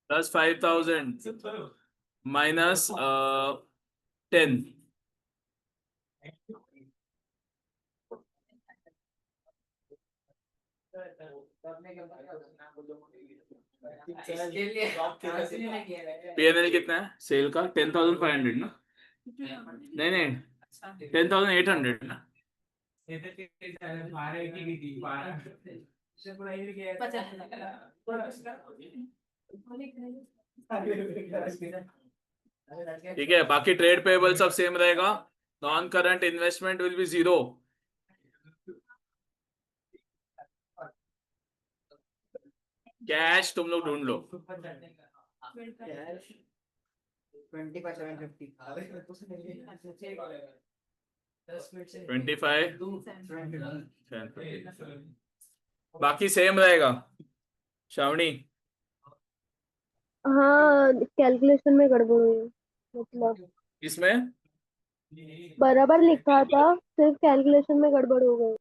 plus 5,000 minus 10. PNL कितना है cell का? 10,500 ना? नहीं 10,800 ना? ठीक है, बाकी ट्रेड पेबल सब सेम रहेगा, non current investment will be 0। Cash तुम लोग ढूंढ लो। 25 बाकी सेम रहेगा। श्रावणी हाँ कैलकुलेशन में गड़बड़ हुई है, मतलब इसमें बराबर लिखा था, सिर्फ कैलकुलेशन में गड़बड़ हो गई।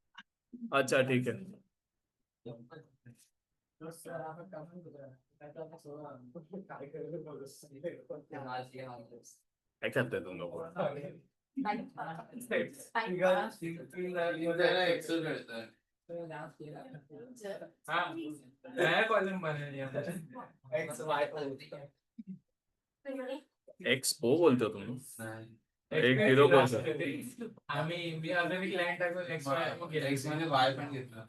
अच्छा ठीक है, क्या करते तुम लोग? एक्सपो बोलते हो तुम लोग? एक किलो कोणसा आम्ही मी ऑलरेडी क्लायंट एक्स मध्ये वाय पण घेतला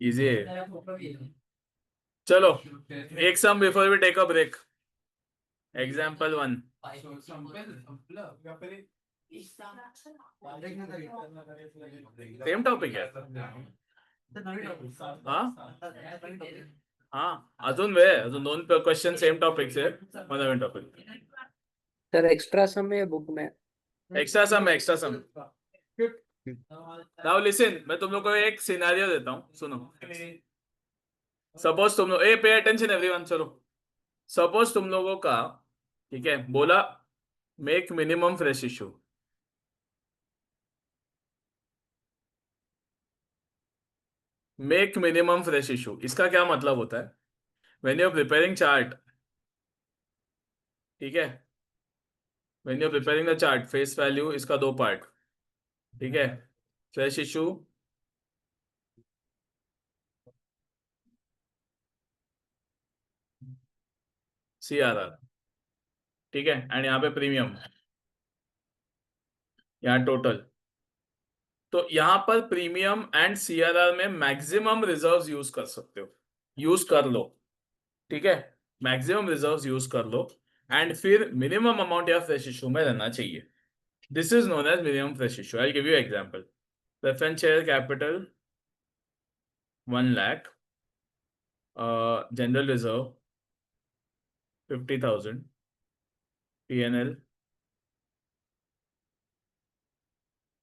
इजी आहे. चलो एक sum before we take a break. Example 1. Same topic आहे. हा अजून वेळ आहे. अजून 2 क्वेश्चन सेम टॉपिक से नवीन टॉपिक. सर एक्स्ट्रा सम है बुक में. एक्स्ट्रा सम है, एक्स्ट्रा सम. नाउ लिसन, मैं तुम लोग को एक सिनेरियो देता हूँ, सुनो. सपोज तुम लोग पे अटेंशन एवरीवन. चलो सपोज तुम लोगों का, ठीक है, बोला make minimum fresh issue. Make minimum fresh issue, इसका क्या मतलब होता है? When you are preparing chart, ठीक है, when you are preparing the chart, face value इसका 2 पार्ट, ठीक है, फ्रेश इशू CRR, ठीक है, एंड यहाँ पे प्रीमियम, यहाँ टोटल. तो यहाँ पर प्रीमियम एंड CRR में मैक्सिमम रिजर्व्स यूज कर सकते हो, यूज कर लो, ठीक है, मैक्सिमम रिजर्व्स यूज कर लो, एंड फिर मिनिमम अमाउंट या फ्रेश इशू में रहना चाहिए. This is known as minimum fresh issue. I give you example. Preference share capital 1 lakh, general reserve 50,000, PNL,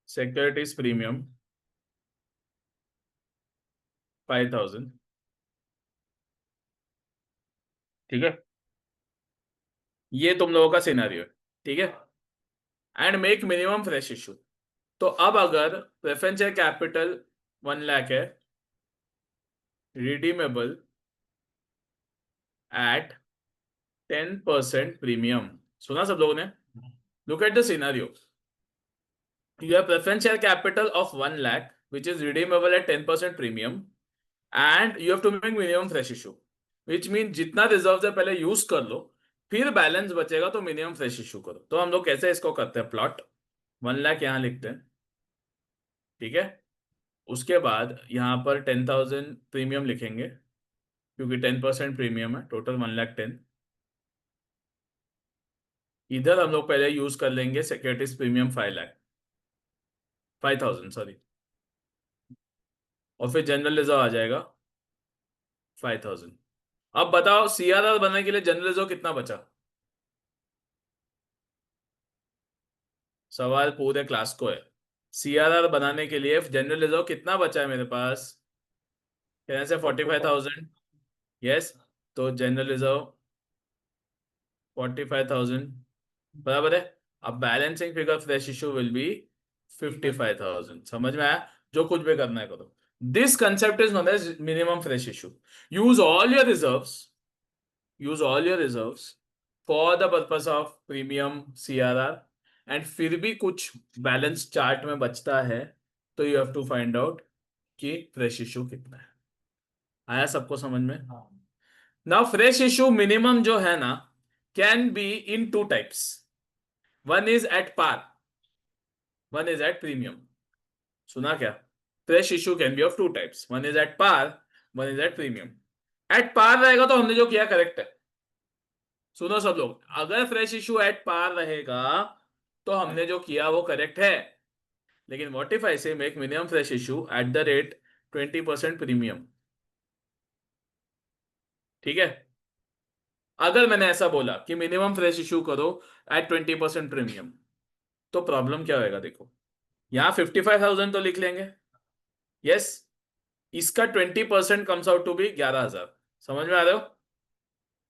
securities premium 5,000, ठीक है, ये तुम लोगों का सिनेरियो है, ठीक है, and make minimum fresh issue. तो अब अगर प्रेफरेंस शेयर कैपिटल 1 lakh है, रिडीमेबल एट 10% प्रीमियम. सुना सब लोगों ने? Look at the scenario. You have preference share capital of 1 lakh, which is redeemable at 10% premium, and you have to make minimum fresh issue, which means जितना reserve है पहले use कर लो, फिर balance बचेगा तो मिनिमम फ्रेश इशू करो. तो हम लोग कैसे इसको करते हैं? प्लॉट 1 lakh यहाँ लिखते हैं, ठीक है, उसके बाद यहाँ पर 10,000 प्रीमियम लिखेंगे क्योंकि 10% प्रीमियम है, टोटल 1,10,000. इधर हम लोग पहले यूज कर लेंगे सिक्योरिटीज प्रीमियम 5,000 सॉरी, और फिर जनरल रिजर्व आ जाएगा 5,000. अब बताओ CRR बनने के लिए जनरल रिजर्व कितना बचा? सवाल पूरे क्लास को है. CRR बनाने के लिए जनरल रिजर्व कितना बचा है मेरे पास? कहने से 45,000. यस, तो जनरल रिजर्व 45,000 बराबर है. अब balancing figure fresh issue will be 55,000. समझ में आया? जो कुछ भी करना है करो. This concept is known as minimum fresh issue. Use all your reserves for the purpose of premium CRR, and फिर भी कुछ बैलेंस चार्ट में बचता है तो you have to find out कि फ्रेश इशू कितना है. आया सबको समझ में? नाउ फ्रेश इशू मिनिमम जो है ना, can be in 2 types. One is at par, one is at premium. सुना क्या? Fresh issue can be of 2 types. One is at par, one is at premium. At par रहेगा तो हमने जो किया करेक्ट है. सुनो सब लोग, अगर फ्रेश इशू एट पार रहेगा तो हमने जो किया वो करेक्ट है. लेकिन व्हाट इफ आई से make minimum fresh issue at the rate 20% premium, ठीक है. अगर मैंने ऐसा बोला कि मिनिमम फ्रेश इशू करो एट 20% प्रीमियम, तो प्रॉब्लम क्या होगा? देखो यहां 55,000 तो लिख लेंगे, यस, इसका 20% कम्स आउट टू बी 11,000. समझ में आ रहे हो?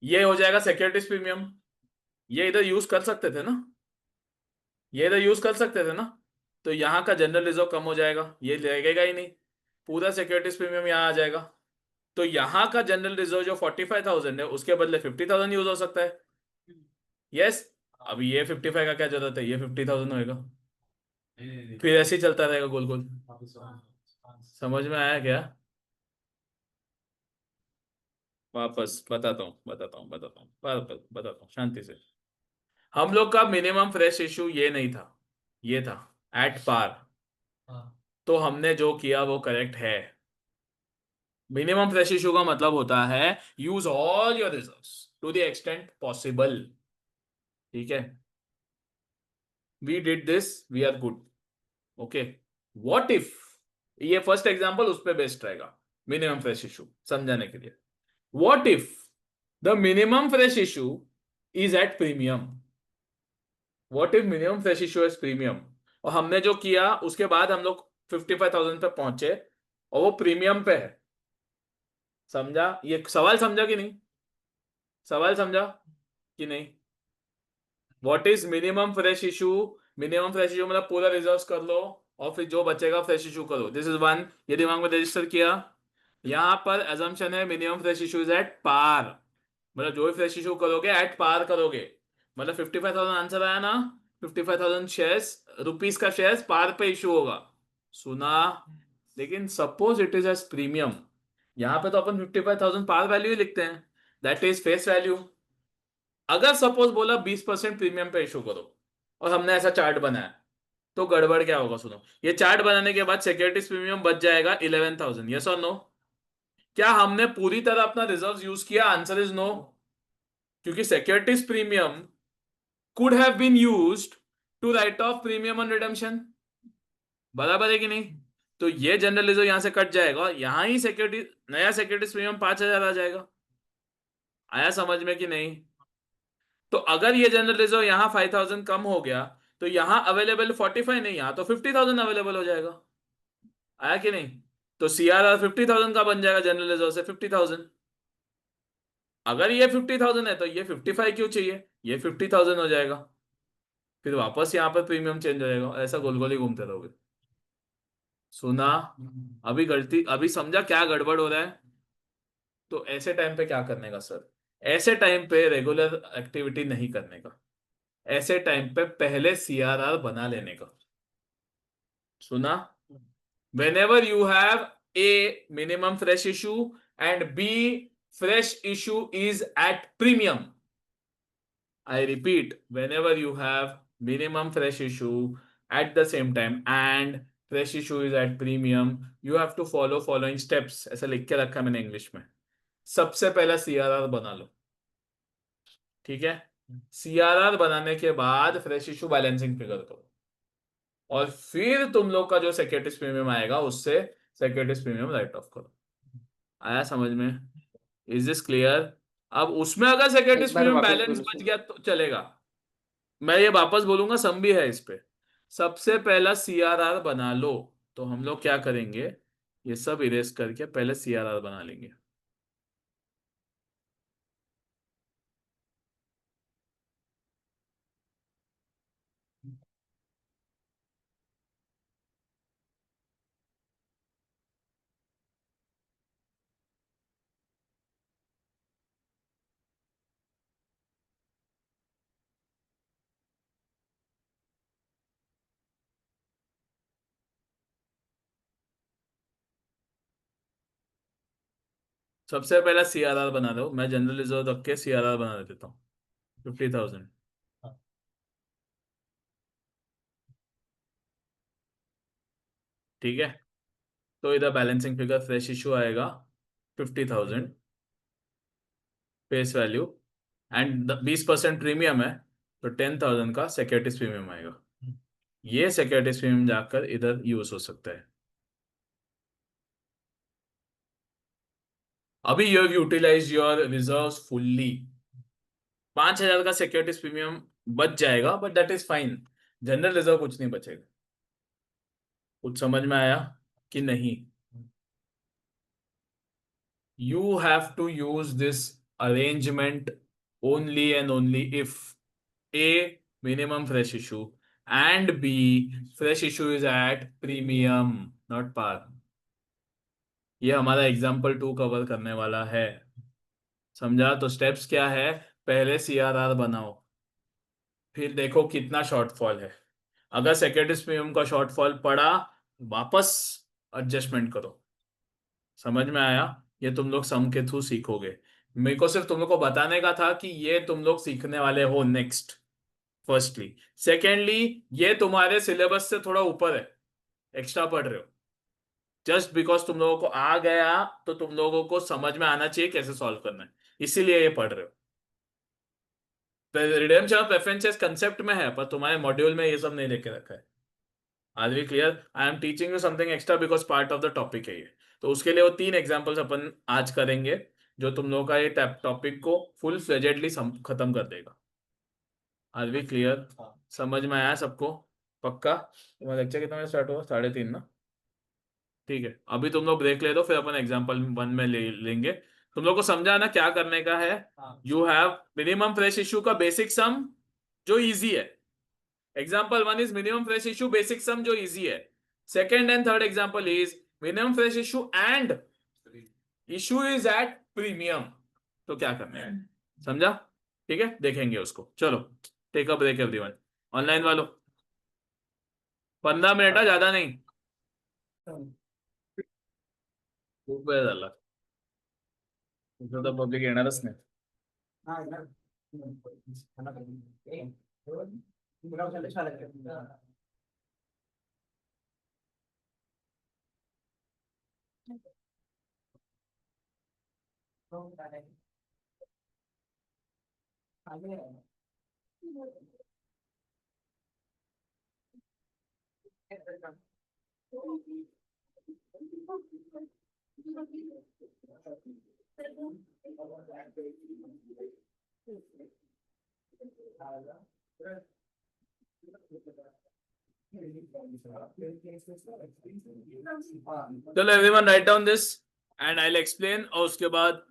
ये हो जाएगा सिक्योरिटीज प्रीमियम. ये इधर यूज कर सकते थे ना, ये इधर यूज कर सकते थे ना. तो यहाँ का जनरल रिजर्व कम हो जाएगा, ये लगेगा ही नहीं, पूरा सिक्योरिटीज प्रीमियम यहाँ आ जाएगा. तो यहाँ का जनरल रिजर्व जो 45,000 है उसके बदले 50,000 यूज हो सकता है. यस, अभी ये 55 का क्या जरूरत है, ये 50,000 होएगा, फिर ऐसे ही चलता रहेगा गोल गोल. समझ में आया क्या? वापस बताता हूँ शांति से। हम लोग का मिनिमम फ्रेश इशू ये नहीं था, ये था एट पार। हाँ। तो हमने जो किया वो करेक्ट है। मिनिमम फ्रेश इशू का मतलब होता है use all your reserves to the extent possible. ठीक है, we did this, we are good. Okay, what if, ये फर्स्ट एग्जांपल उस पे बेस्ड रहेगा मिनिमम फ्रेश इशू समझाने के लिए। What if the minimum fresh issue is at premium. What if minimum fresh issue is premium, और हमने जो किया उसके बाद हम लोग 55,000 पे पहुंचे और वो प्रीमियम पे है। समझा? ये सवाल समझा कि नहीं? सवाल समझा कि नहीं? What is minimum fresh issue? Minimum fresh issue मतलब पूरा रिजर्व कर लो और फिर जो बचेगा फ्रेश इशू करो। दिस इज वन, ये दिमाग में रजिस्टर किया। यहां पर अजम्पशन है minimum fresh issue is at par, मतलब जो भी फ्रेश इशू करोगे एट पार करोगे। मतलब 55,000 आंसर आया ना, 55,000 शेयर्स, रुपीस का शेयर्स पार पे इशू होगा। सुना? लेकिन suppose it is as premium, यहां पे तो अपन 55,000 पार वैल्यू ही लिखते हैं, दैट इज फेस वैल्यू। अगर सपोज बोला 20% प्रीमियम पे इशू करो और हमने ऐसा चार्ट बनाया, तो गड़बड़ क्या होगा सुनो। ये चार्ट बनाने के बाद सिक्योरिटीज प्रीमियम बच जाएगा 11,000, यस और नो? क्या हमने पूरी तरह अपना रिजर्व यूज किया? आंसर इज नो, क्योंकि securities premium could have been used to write off premium on redemption. बराबर है कि नहीं? तो ये जनरल रिजर्व यहां से कट जाएगा, यहां ही सिक्योरिटी, नया सिक्योरिटीज प्रीमियम 5,000 आ जाएगा। आया समझ में कि नहीं? तो अगर ये जनरल रिजर्व यहाँ 5,000 कम हो गया तो यहाँ अवेलेबल 45 नहीं, यहाँ तो 50,000 अवेलेबल हो जाएगा। आया कि नहीं? तो सीआरआर 50,000 का बन जाएगा जनरल रिजर्व से 50,000। अगर ये 50,000 है तो ये 55 क्यों चाहिए, ये 50,000 हो जाएगा। फिर वापस यहाँ पर प्रीमियम चेंज हो जाएगा, ऐसा गोल गोल ही घूमते रहोगे। सुना? अभी गलती, अभी समझा क्या गड़बड़ हो रहा है? तो ऐसे टाइम पे क्या करने का सर? ऐसे टाइम पे रेगुलर एक्टिविटी नहीं करने का, ऐसे टाइम पे पहले सीआरआर बना लेने का। सुना? whenever you have a minimum fresh issue and b fresh issue is at premium, I repeat, whenever you have minimum fresh issue at the same time and fresh issue is at premium, you have to follow following steps। ऐसा लिख के रखा मैंने English में। सबसे पहला CRR बना लो, ठीक है? सीआरआर बनाने के बाद फ्रेश इशू बैलेंसिंग फिगर करो और फिर तुम लोग का जो सिक्योरिटीज प्रीमियम आएगा उससे सिक्योरिटीज प्रीमियम राइट ऑफ करो। आया समझ में? Is this clear? अब उसमें अगर सिक्योरिटीज एक बार प्रीमियम वापस बैलेंस बोलो बच सर। गया तो चलेगा, मैं ये वापस बोलूंगा, सम भी है इस पे। सबसे पहला सीआरआर बना लो, तो हम लोग क्या करेंगे, ये सब इरेज करके पहले सीआरआर बना लेंगे। सबसे पहला सीआरआर बना लो, मैं जनरल रिजर्व रख के सीआरआर बना देता हूँ 50,000। ठीक है, तो इधर बैलेंसिंग फिगर फ्रेश इशू आएगा 50,000 फेस वैल्यू एंड 20% प्रीमियम है, तो 10,000 का सिक्योरिटीज प्रीमियम आएगा। ये सिक्योरिटीज प्रीमियम जाकर इधर यूज हो सकता है। अभी you have utilize your reserves fully, 5,000 का सिक्योरिटीज प्रीमियम बच जाएगा, but that is fine. General reserve कुछ नहीं बचेगा। कुछ समझ में आया कि नहीं? You have to use this arrangement only and only if A, minimum fresh issue, and B, fresh issue is at premium, not par। ये हमारा एग्जाम्पल 2 कवर करने वाला है। समझा? तो स्टेप्स क्या है? पहले सीआरआर बनाओ, फिर देखो कितना शॉर्टफॉल है। अगर सिक्योरिटीज प्रीमियम का शॉर्टफॉल पड़ा, वापस एडजस्टमेंट करो। समझ में आया? ये तुम लोग सम के थ्रू सीखोगे। मेरे को सिर्फ तुम लोग को बताने का था कि ये तुम लोग सीखने वाले हो नेक्स्ट, फर्स्टली। सेकेंडली, ये तुम्हारे सिलेबस से थोड़ा ऊपर है, एक्स्ट्रा पढ़ रहे हो। जस्ट बिकॉज तुम लोगों को आ गया तो तुम लोगों को समझ में आना चाहिए कैसे सॉल्व करना है, इसीलिए ये पढ़ रहे हो। रिडेम्पशन ऑफ प्रेफरेंसेस कंसेप्ट में है, पर तुम्हारे मॉड्यूल में ये सब नहीं लेके रखा है। Are we clear? I am teaching you something extra because part of the topic है ये। तो उसके लिए वो 3 एग्जाम्पल्स अपन आज करेंगे, जो तुम लोगों का ये टॉपिक को फुल फ्लेजेडली खत्म कर देगा। Are we clear? समझ में आया सबको? पक्का? तुम्हारा लेक्चर कितना बजे स्टार्ट हुआ? 3:30 ना? ठीक है, अभी तुम लोग ब्रेक ले लो, फिर अपन एग्जाम्पल 1 में लेंगे। तुम लोग को समझा ना क्या करने का है? You have minimum fresh issue का बेसिक सम जो इजी है। Example 1 is minimum fresh issue basic sum जो इजी है। Second and third example is minimum fresh issue and issue is at premium. तो क्या करना है, समझा? ठीक है, देखेंगे उसको। चलो, take a break everyone. Online वालों 15 मिनट, ज्यादा नहीं। खूप वेळ झाला, तुझं तर पब्लिक येणारच नाही. चलो everyone write down this and I will explain. और उसके बाद,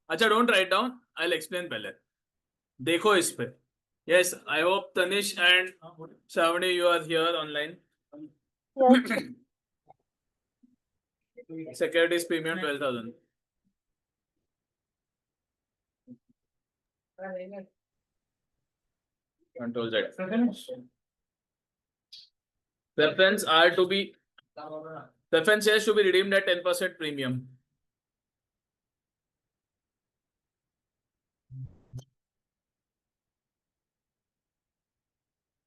अच्छा don't write down, I will explain पहले। देखो इस पे। Yes, I hope Tanish and Shravani you are here online. Securities premium 12,000. Control Z. Preference are to be preference shares to be redeemed at 10% premium.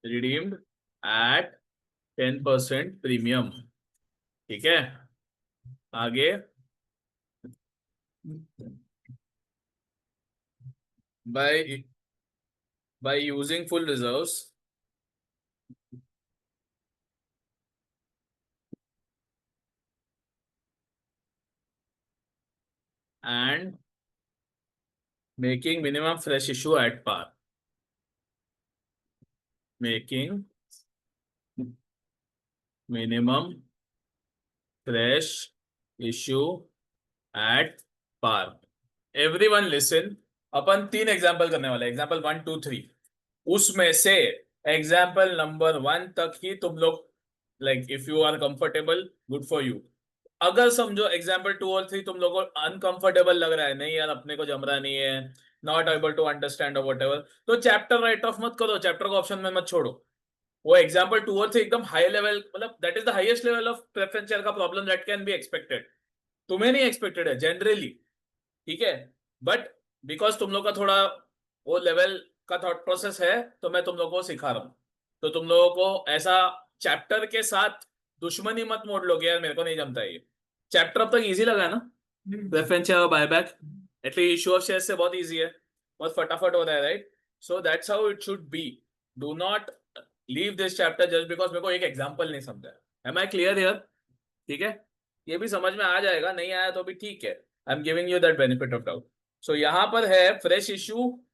Redeemed at 10% premium. ठीक है, आगे by using full reserves and making minimum fresh issue at par. Making minimum fresh issue at par. Everyone listen. Upon 3 example करने वाले, example 1, 2, 3। उसमें से example number 1 तक ही तुम लोग, like if you are comfortable, good for you. अगर समझो एग्जाम्पल 2 और 3 तुम लोगों को अनकंफर्टेबल लग रहा है, नहीं यार अपने को जम रहा नहीं है, नॉट एबल टू अंडरस्टैंड और व्हाटएवर, तो चैप्टर राइट ऑफ मत करो, चैप्टर को ऑप्शन में मत छोड़ो। वो एग्जाम्पल 2 और 3 एकदम हाई लेवल, मतलब that is the highest level of preference share का problem that can be expected. तुम्हें नहीं एक्सपेक्टेड है जनरली, ठीक है, बट बिकॉज तुम लोग का थोड़ा वो लेवल का थॉट प्रोसेस है, तो मैं तुम लोगों को सिखा रहा हूँ। तो तुम लोगों को ऐसा चैप्टर के साथ दुश्मनी मत मोड़ लोगे, यार मेरे को नहीं जमता है ये चैप्टर। अब तक इजी लगा है ना? प्रेफरेंस शेयर और buyback at least issue of share से बहुत इजी है, बहुत फटाफट हो रहा है, right? So that's how it should be. Do not leave this chapter just because मेरे को एक एग्जाम्पल नहीं समझा। Am I clear here? ठीक है, ये भी समझ में आ जाएगा, नहीं आया तो भी ठीक है, I am giving you that benefit of doubt. So यहाँ पर है फ्रेश इशू,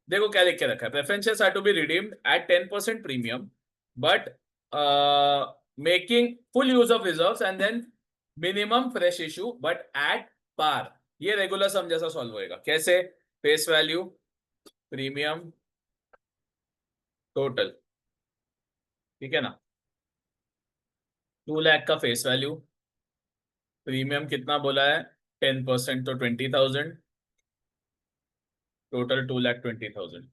देखो क्या लिख के रखा है, preferences are to be redeemed at 10% premium but making full use of reserves and then minimum fresh issue but at par. ये रेगुलर सम जैसा सॉल्व होएगा। कैसे? फेस वैल्यू, प्रीमियम, टोटल, ठीक है ना? 2 लाख का फेस वैल्यू, प्रीमियम कितना बोला है? 10% तो 20,000, टोटल 2,20,000।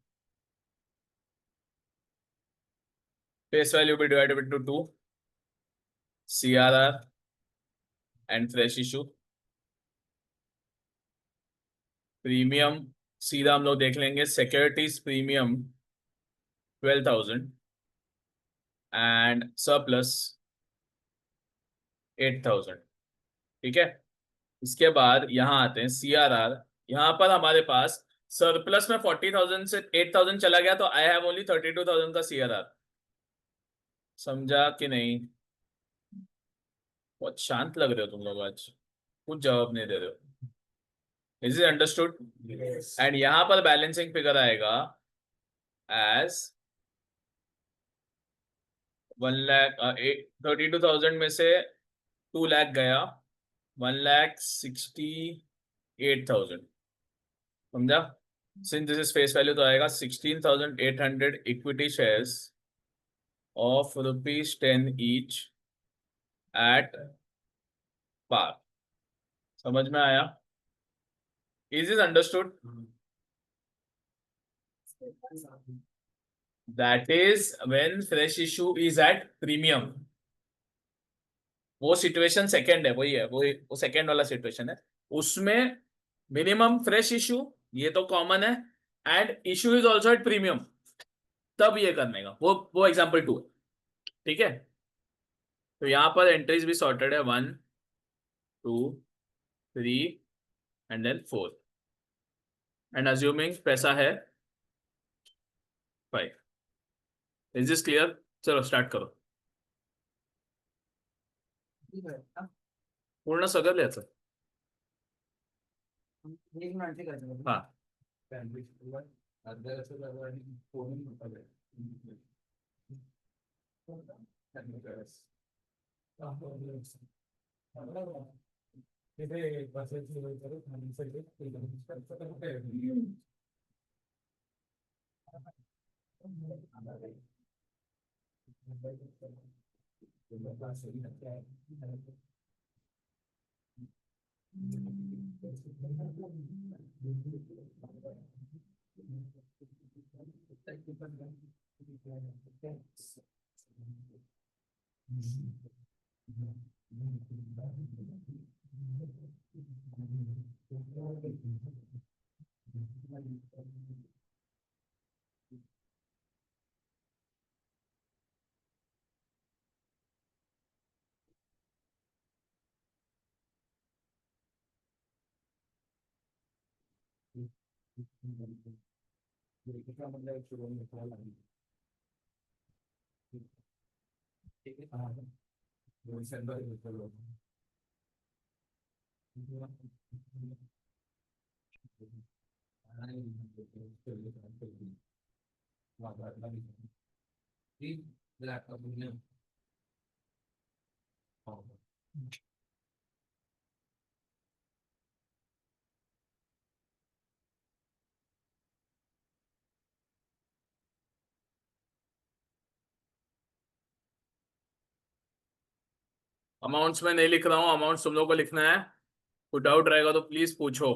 फेस वैल्यू भी divided into 2, CRR and fresh issue, premium सीधा हम लोग देख लेंगे सिक्योरिटीज प्रीमियम 12,000 एंड सरप्लस 8,000। ठीक है, इसके बाद यहाँ आते हैं CRR। यहाँ पर हमारे पास सरप्लस में 40,000 से 8,000 चला गया, तो आई हैव ओनली 32,000 का CRR। समझा कि नहीं? बहुत शांत लग रहे हो तुम लोग आज, कुछ जवाब नहीं दे रहे हो। Is it understood? एंड यहाँ पर बैलेंसिंग फिगर आएगा एज 1,00,000। 32,000 में से 2,00,000 गया, 1,68,000। समझा? Since this is face value तो आएगा 16,800 equity shares of ₹10 each at par. समझ में आया? Is is understood? That is when fresh issue is at premium. वो सिचुएशन सेकंड है, वही है, वो सेकंड वाला सिचुएशन है। उसमें मिनिमम फ्रेश इशू, ये तो कॉमन है, and issue is also at premium, तब ये करने का, वो एग्जाम्पल 2 है। ठीक है, तो यहां पर एंट्रीज भी सॉर्टेड है, 1 2 3 एंड देन 4, एंड अज्यूमिंग पैसा है 5। Is this clear? चलो स्टार्ट करो। पूर्ण सगळं लिहायचं। एक मिनिट ठीक आहे हा, अमाउंट्स में नहीं लिख रहा हूँ, अमाउंट्स तुम लोगों को लिखना है। कोई डाउट रहेगा तो प्लीज पूछो।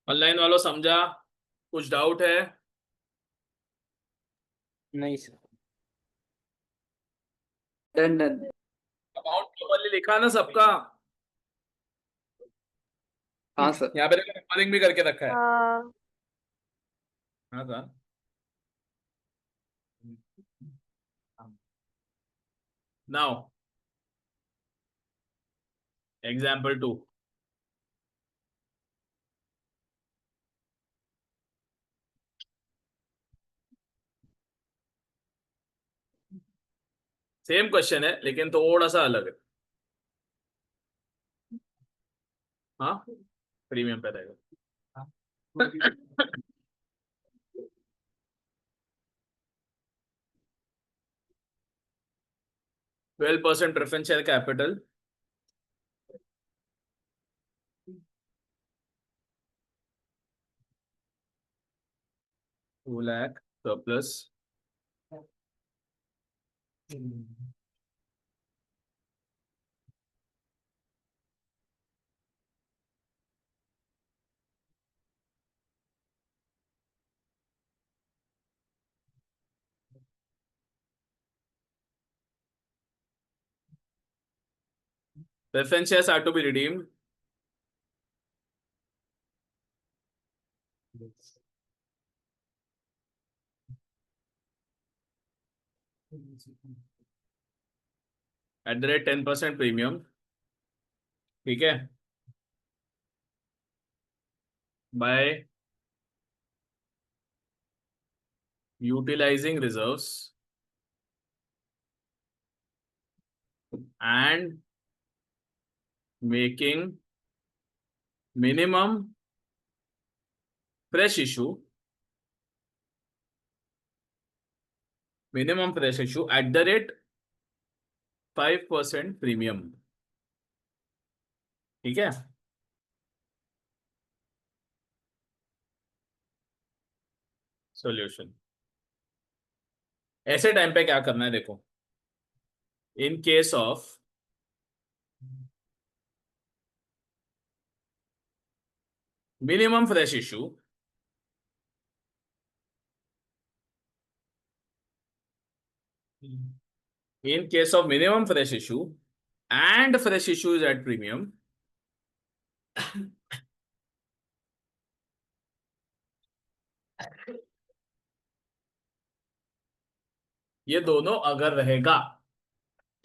ऑनलाइन वालों समझा? कुछ डाउट है? नहीं sir, done done. Amount properly लिखा ना सबका? हाँ सर। यहाँ पे नंबरिंग भी करके रखा है। हाँ हाँ sir. Now example 2। Same question है लेकिन थोड़ा सा अलग है। हाँ, प्रीमियम पे रहेगा। 12% preference share capital, $2 lakh surplus preference shares are to be redeemed at the rate 10% premium. ठीक है, by utilizing reserves and making minimum fresh issue at the rate 5% premium. ठीक है, सॉल्यूशन ऐसे टाइम पे क्या करना है देखो, in case of minimum fresh issue in case of minimum fresh issue and fresh issue is at premium, ये दोनों अगर रहेगा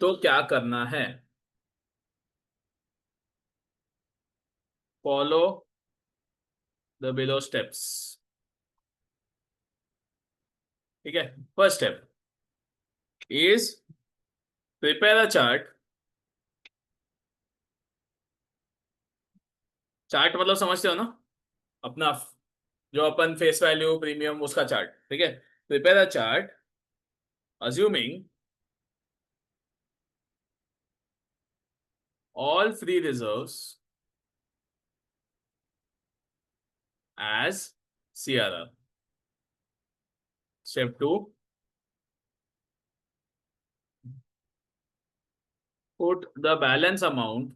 तो क्या करना है, फॉलो द बिलो स्टेप्स. ठीक है, first step is prepare a chart. Chart मतलब समझते हो ना, अपना जो अपन फेस वैल्यू प्रीमियम उसका चार्ट. ठीक है, prepare a chart assuming all free reserves as CRR. Step 2, put the balance amount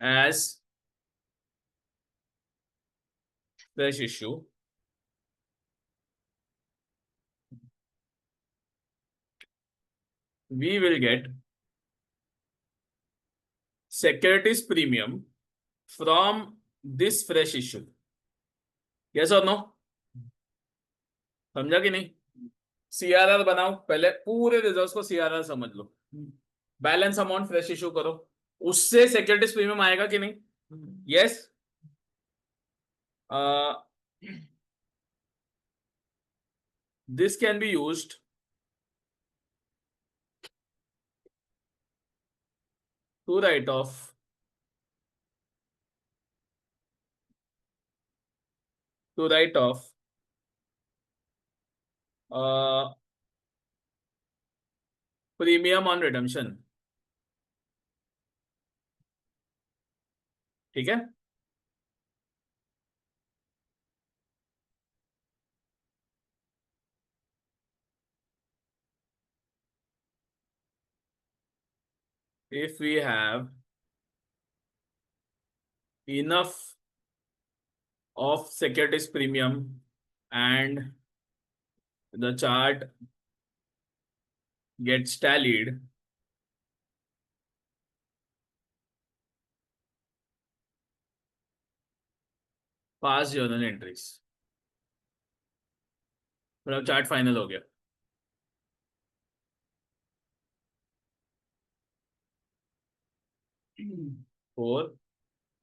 as fresh issue. We will get securities premium from this fresh issue. Yes or no? समझा कि नहीं? CRR बनाओ, पहले पूरे reserves को CRR समझ लो, balance amount fresh issue करो, उससे सिक्योरिटीज प्रीमियम आएगा कि नहीं? Yes. This can be used to write off premium on redemption. ठीक है, if we have enough of securities premium and the chart gets tallied, pass journal entries, मतलब chart final हो गया. Four,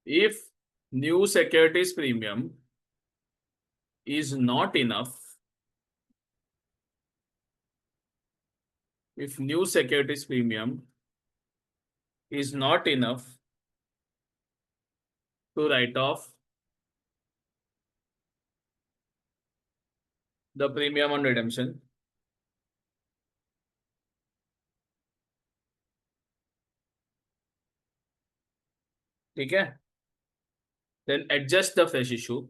if new securities premium is not enough, if new securities premium is not enough to write off the premium on redemption, ठीक है, then adjust the fresh issue.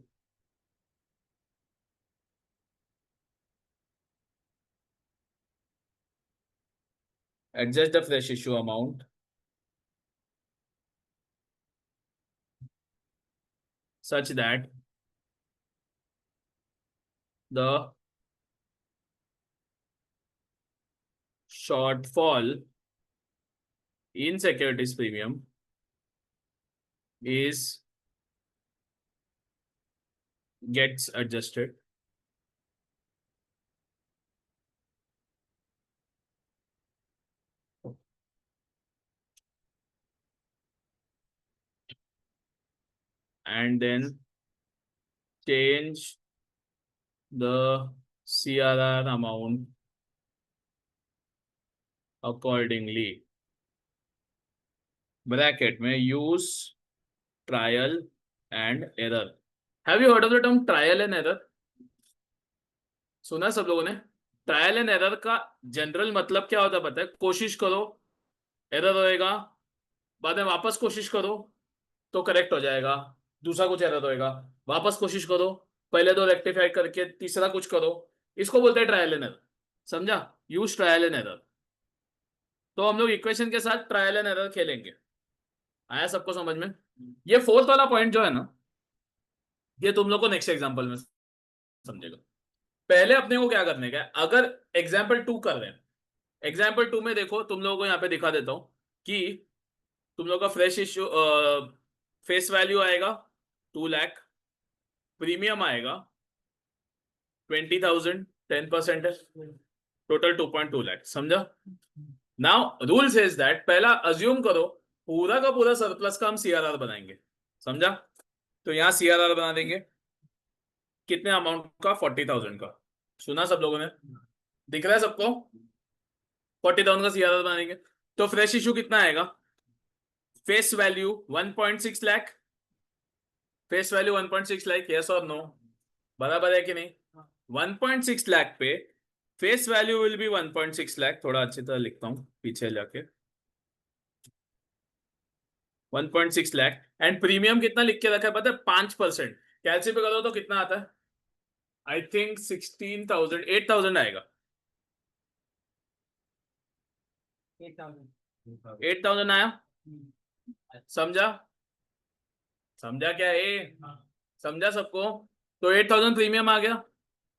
Adjust the fresh issue amount such that the shortfall in securities premium gets adjusted. And then change the CRR amount accordingly. Bracket में use trial and error. Have you heard of the term trial and error? सुना सब लोगों ने? Trial and error का general मतलब क्या होता है पता है? कोशिश करो, एरर होएगा, बाद में वापस कोशिश करो तो करेक्ट हो जाएगा, दूसरा कुछ एरर होएगा, वापस कोशिश करो, पहले दो रेक्टिफाई करके तीसरा कुछ करो, इसको बोलते हैं ट्रायल एंड एरर. समझा? Use trial and error. तो हम लोग इक्वेशन के साथ ट्रायल एंड एरर खेलेंगे. आया सबको समझ में? ये फोर्थ वाला पॉइंट जो है ना, ये तुम लोग को नेक्स्ट एग्जांपल में समझेगा. पहले अपने को क्या करने का है? अगर एग्जाम्पल 2 कर रहे हैं, एग्जाम्पल 2 में देखो, तुम लोगों को यहाँ पे दिखा देता हूं कि तुम लोग का फ्रेश इश्यू फेस वैल्यू आएगा 2 लाख, प्रीमियम आएगा 20,000, 10% है, टोटल 2.2 लाख. समझा? नाउ रूल सेज दैट पहला अज्यूम करो पूरा का पूरा सरप्लस का हम सीआरआर बनाएंगे. समझा? तो यहाँ सीआरआर बना देंगे. कितने अमाउंट का? 40,000 का. सुना सब लोगों ने? दिख रहा है सबको? 40,000 का सीआरआर बनाएंगे. तो फ्रेश इशू कितना आएगा? Face value 1.6 lakh. Face value 1.6 lakh, yes और नो? बराबर है कि नहीं? 1.6 लाख पे face value will be 1.6 lakh. थोड़ा अच्छी तरह लिखता हूं पीछे जाके. 1.6 लाख. एंड प्रीमियम कितना लिख के रखा है पता है? 5%. कैलसी पे करो तो कितना आता है? आई थिंक 16,000, 8,000 आएगा. 8,000 आया. समझा? समझा क्या है? समझा सबको? तो 8,000 प्रीमियम आ गया.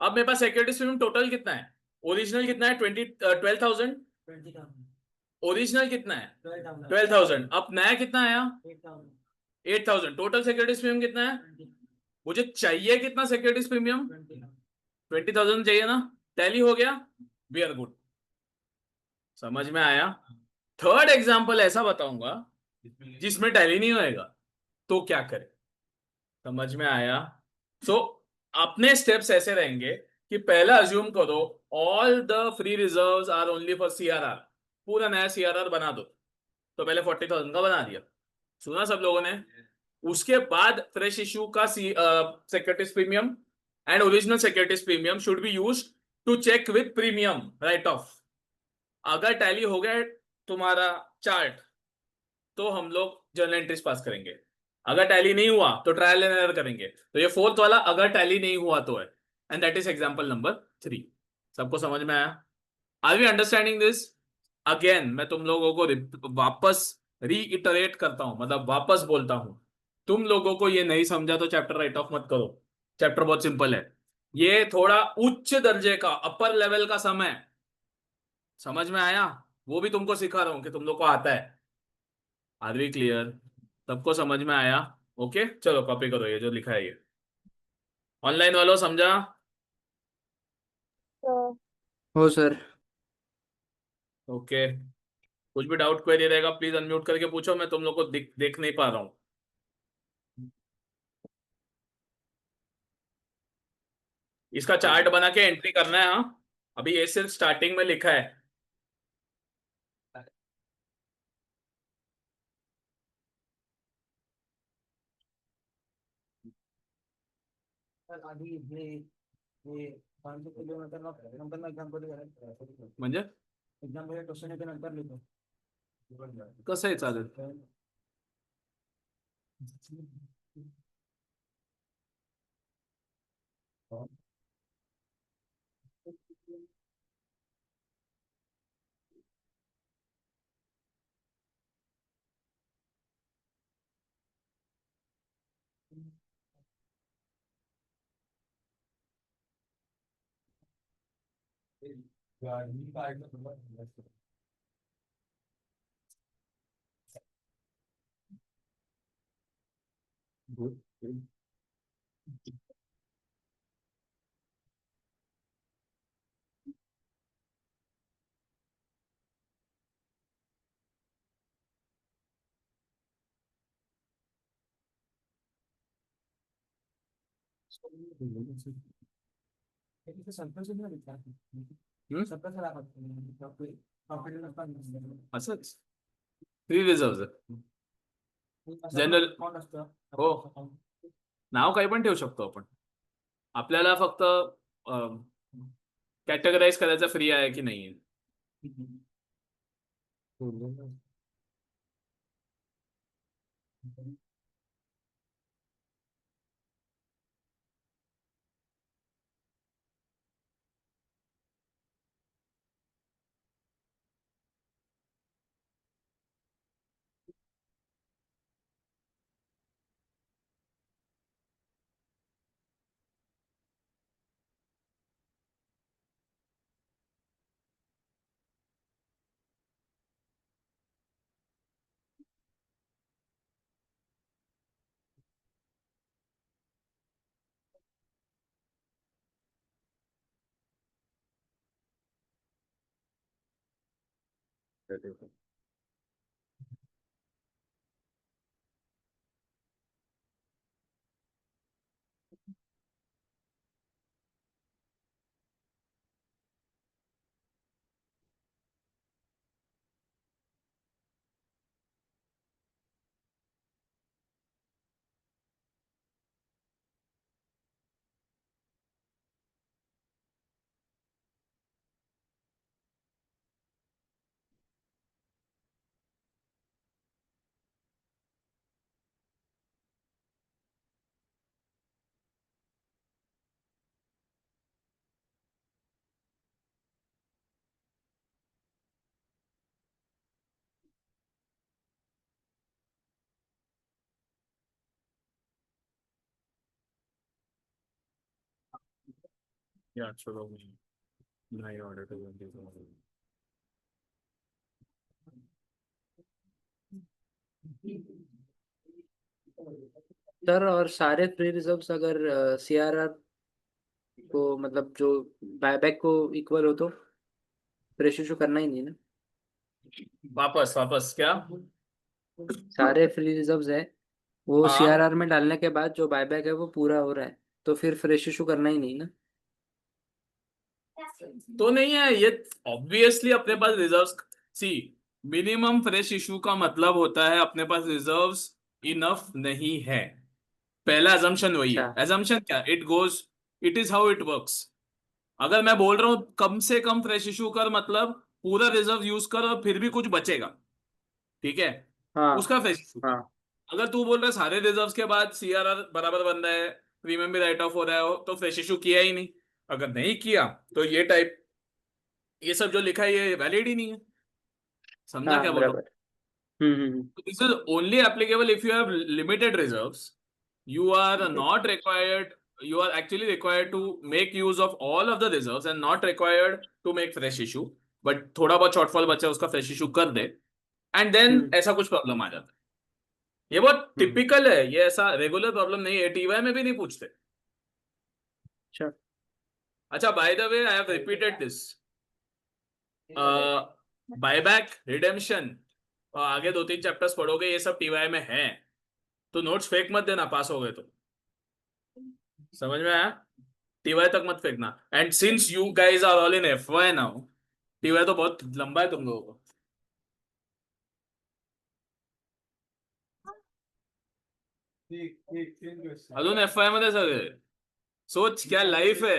अब मेरे पास सिक्योरिटीज प्रीमियम टोटल कितना है? ओरिजिनल कितना है? 12,000. ओरिजिनल कितना है? 12,000. अब नया कितना आया? 8,000. टोटल सिक्योरिटीज प्रीमियम कितना है? मुझे चाहिए कितना सिक्योरिटीज प्रीमियम? 20,000 चाहिए ना? टैली हो गया? We are good. समझ में आया? थर्ड एग्जांपल ऐसा बताऊंगा जिसमें टैली नहीं होएगा, तो क्या करें? समझ में आया? सो अपने स्टेप्स ऐसे रहेंगे कि पहला अज्यूम करो all the free reserves are only for CRR. पूरा नया सीआरआर बना दो. तो पहले 40,000 का बना दिया. सुना सब लोगों ने? उसके बाद फ्रेश इशू का securities premium and original securities premium should be used to check with premium write off. अगर टैली हो गया तुम्हारा चार्ट तो हम लोग जर्नल एंट्रीज पास करेंगे. अगर टैली नहीं हुआ तो ट्रायल एंड एरर करेंगे. तो ये फोर्थ वाला अगर टैली नहीं हुआ तो है. And that is example number 3. सबको समझ में आया? Are we understanding this? Again मैं तुम लोगों को वापस रीइटरेट करता हूं, मतलब वापस बोलता हूं. तुम लोगों को ये नहीं समझा तो चैप्टर राइट ऑफ मत करो. चैप्टर बहुत सिंपल है. ये थोड़ा उच्च दर्जे का, अपर लेवल का समय. समझ में आया? वो भी तुमको सिखा रहा हूं कि तुम लोग को आता है. Are we clear? सबको समझ में आया? ओके चलो कॉपी करो ये जो लिखा है ये. ऑनलाइन वालों समझा? So, हो सर. ओके. कुछ भी डाउट क्वेरी रहेगा प्लीज अनम्यूट करके पूछो. मैं तुम लोग को देख नहीं पा रहा हूँ. इसका चार्ट बना के एंट्री करना है. हाँ अभी ये सिर्फ स्टार्टिंग में लिखा है. अभी ये 500 किलोमीटर नंतर में एग्जाम्पल म्हणजे एक्झाम्पल क्वेश्चन येते नंतर लिहितो. कसं आहे चालेल? असंच फ्री रिझर्व जनरल हो नाव काही पण ठेवू शकतो आपण आपल्याला फक्त कॅटेगराईज करायचं फ्री आहे की नाही या चलो नाही ऑर्डर सर और सारे फ्री रिजर्व्स अगर सीआरआर को मतलब जो बायबैक को इक्वल हो तो फ्रेश इशू करना ही नहीं ना वापस वापस क्या सारे फ्री रिजर्व्स है वो हाँ। सीआरआर में डालने के बाद जो बायबैक है वो पूरा हो रहा है तो फिर फ्रेश इशू करना ही नहीं ना तो नहीं है ये ऑब्वियसली अपने पास रिजर्व्स सी मिनिमम फ्रेश इशू का मतलब होता है अपने पास रिजर्व्स इनफ नहीं है पहला अजम्पशन वही है अच्छा अजम्पशन क्या it is how it works अगर मैं बोल रहा हूं कम से कम फ्रेश इशू कर मतलब पूरा रिजर्व यूज कर और फिर भी कुछ बचेगा ठीक है हाँ उसका फ्रेश इशू हाँ अगर तू बोल रहा है सारे रिजर्व्स के बाद सीआरआर बराबर बन रहा है प्रीमियम भी राइट ऑफ हो रहा है तो फ्रेश इशू किया ही नहीं अगर नहीं किया तो ये सब जो लिखा है ये वैलिड ही नहीं है समझा क्या हाँ बोल रहा हूँ बराबर हम्म। This is only applicable if you have limited reserves. You are not required, you are actually required to make use of all of the reserves and not required to make fresh issue. But थोड़ा बहुत shortfall बचा उसका fresh issue कर दे and then हम्म, ऐसा कुछ problem आ जाता है ये बहुत हम्म, टिपिकल है ये ऐसा रेगुलर प्रॉब्लम नहीं है टीवाई में भी नहीं पूछते अच्छा अच्छा by the way I have repeated this buyback redemption आगे 2-3 चैप्टर्स पढ़ोगे ये सब टीवाई में है तो नोट्स फेंक मत देना पास हो गए तो समझ में आया टीवाई तक मत फेंकना and since you guys are all in FY now TY तो बहुत लंबा है तुम लोगों को अजून एफवाई मध्ये सगळे सोच क्या लाइफ है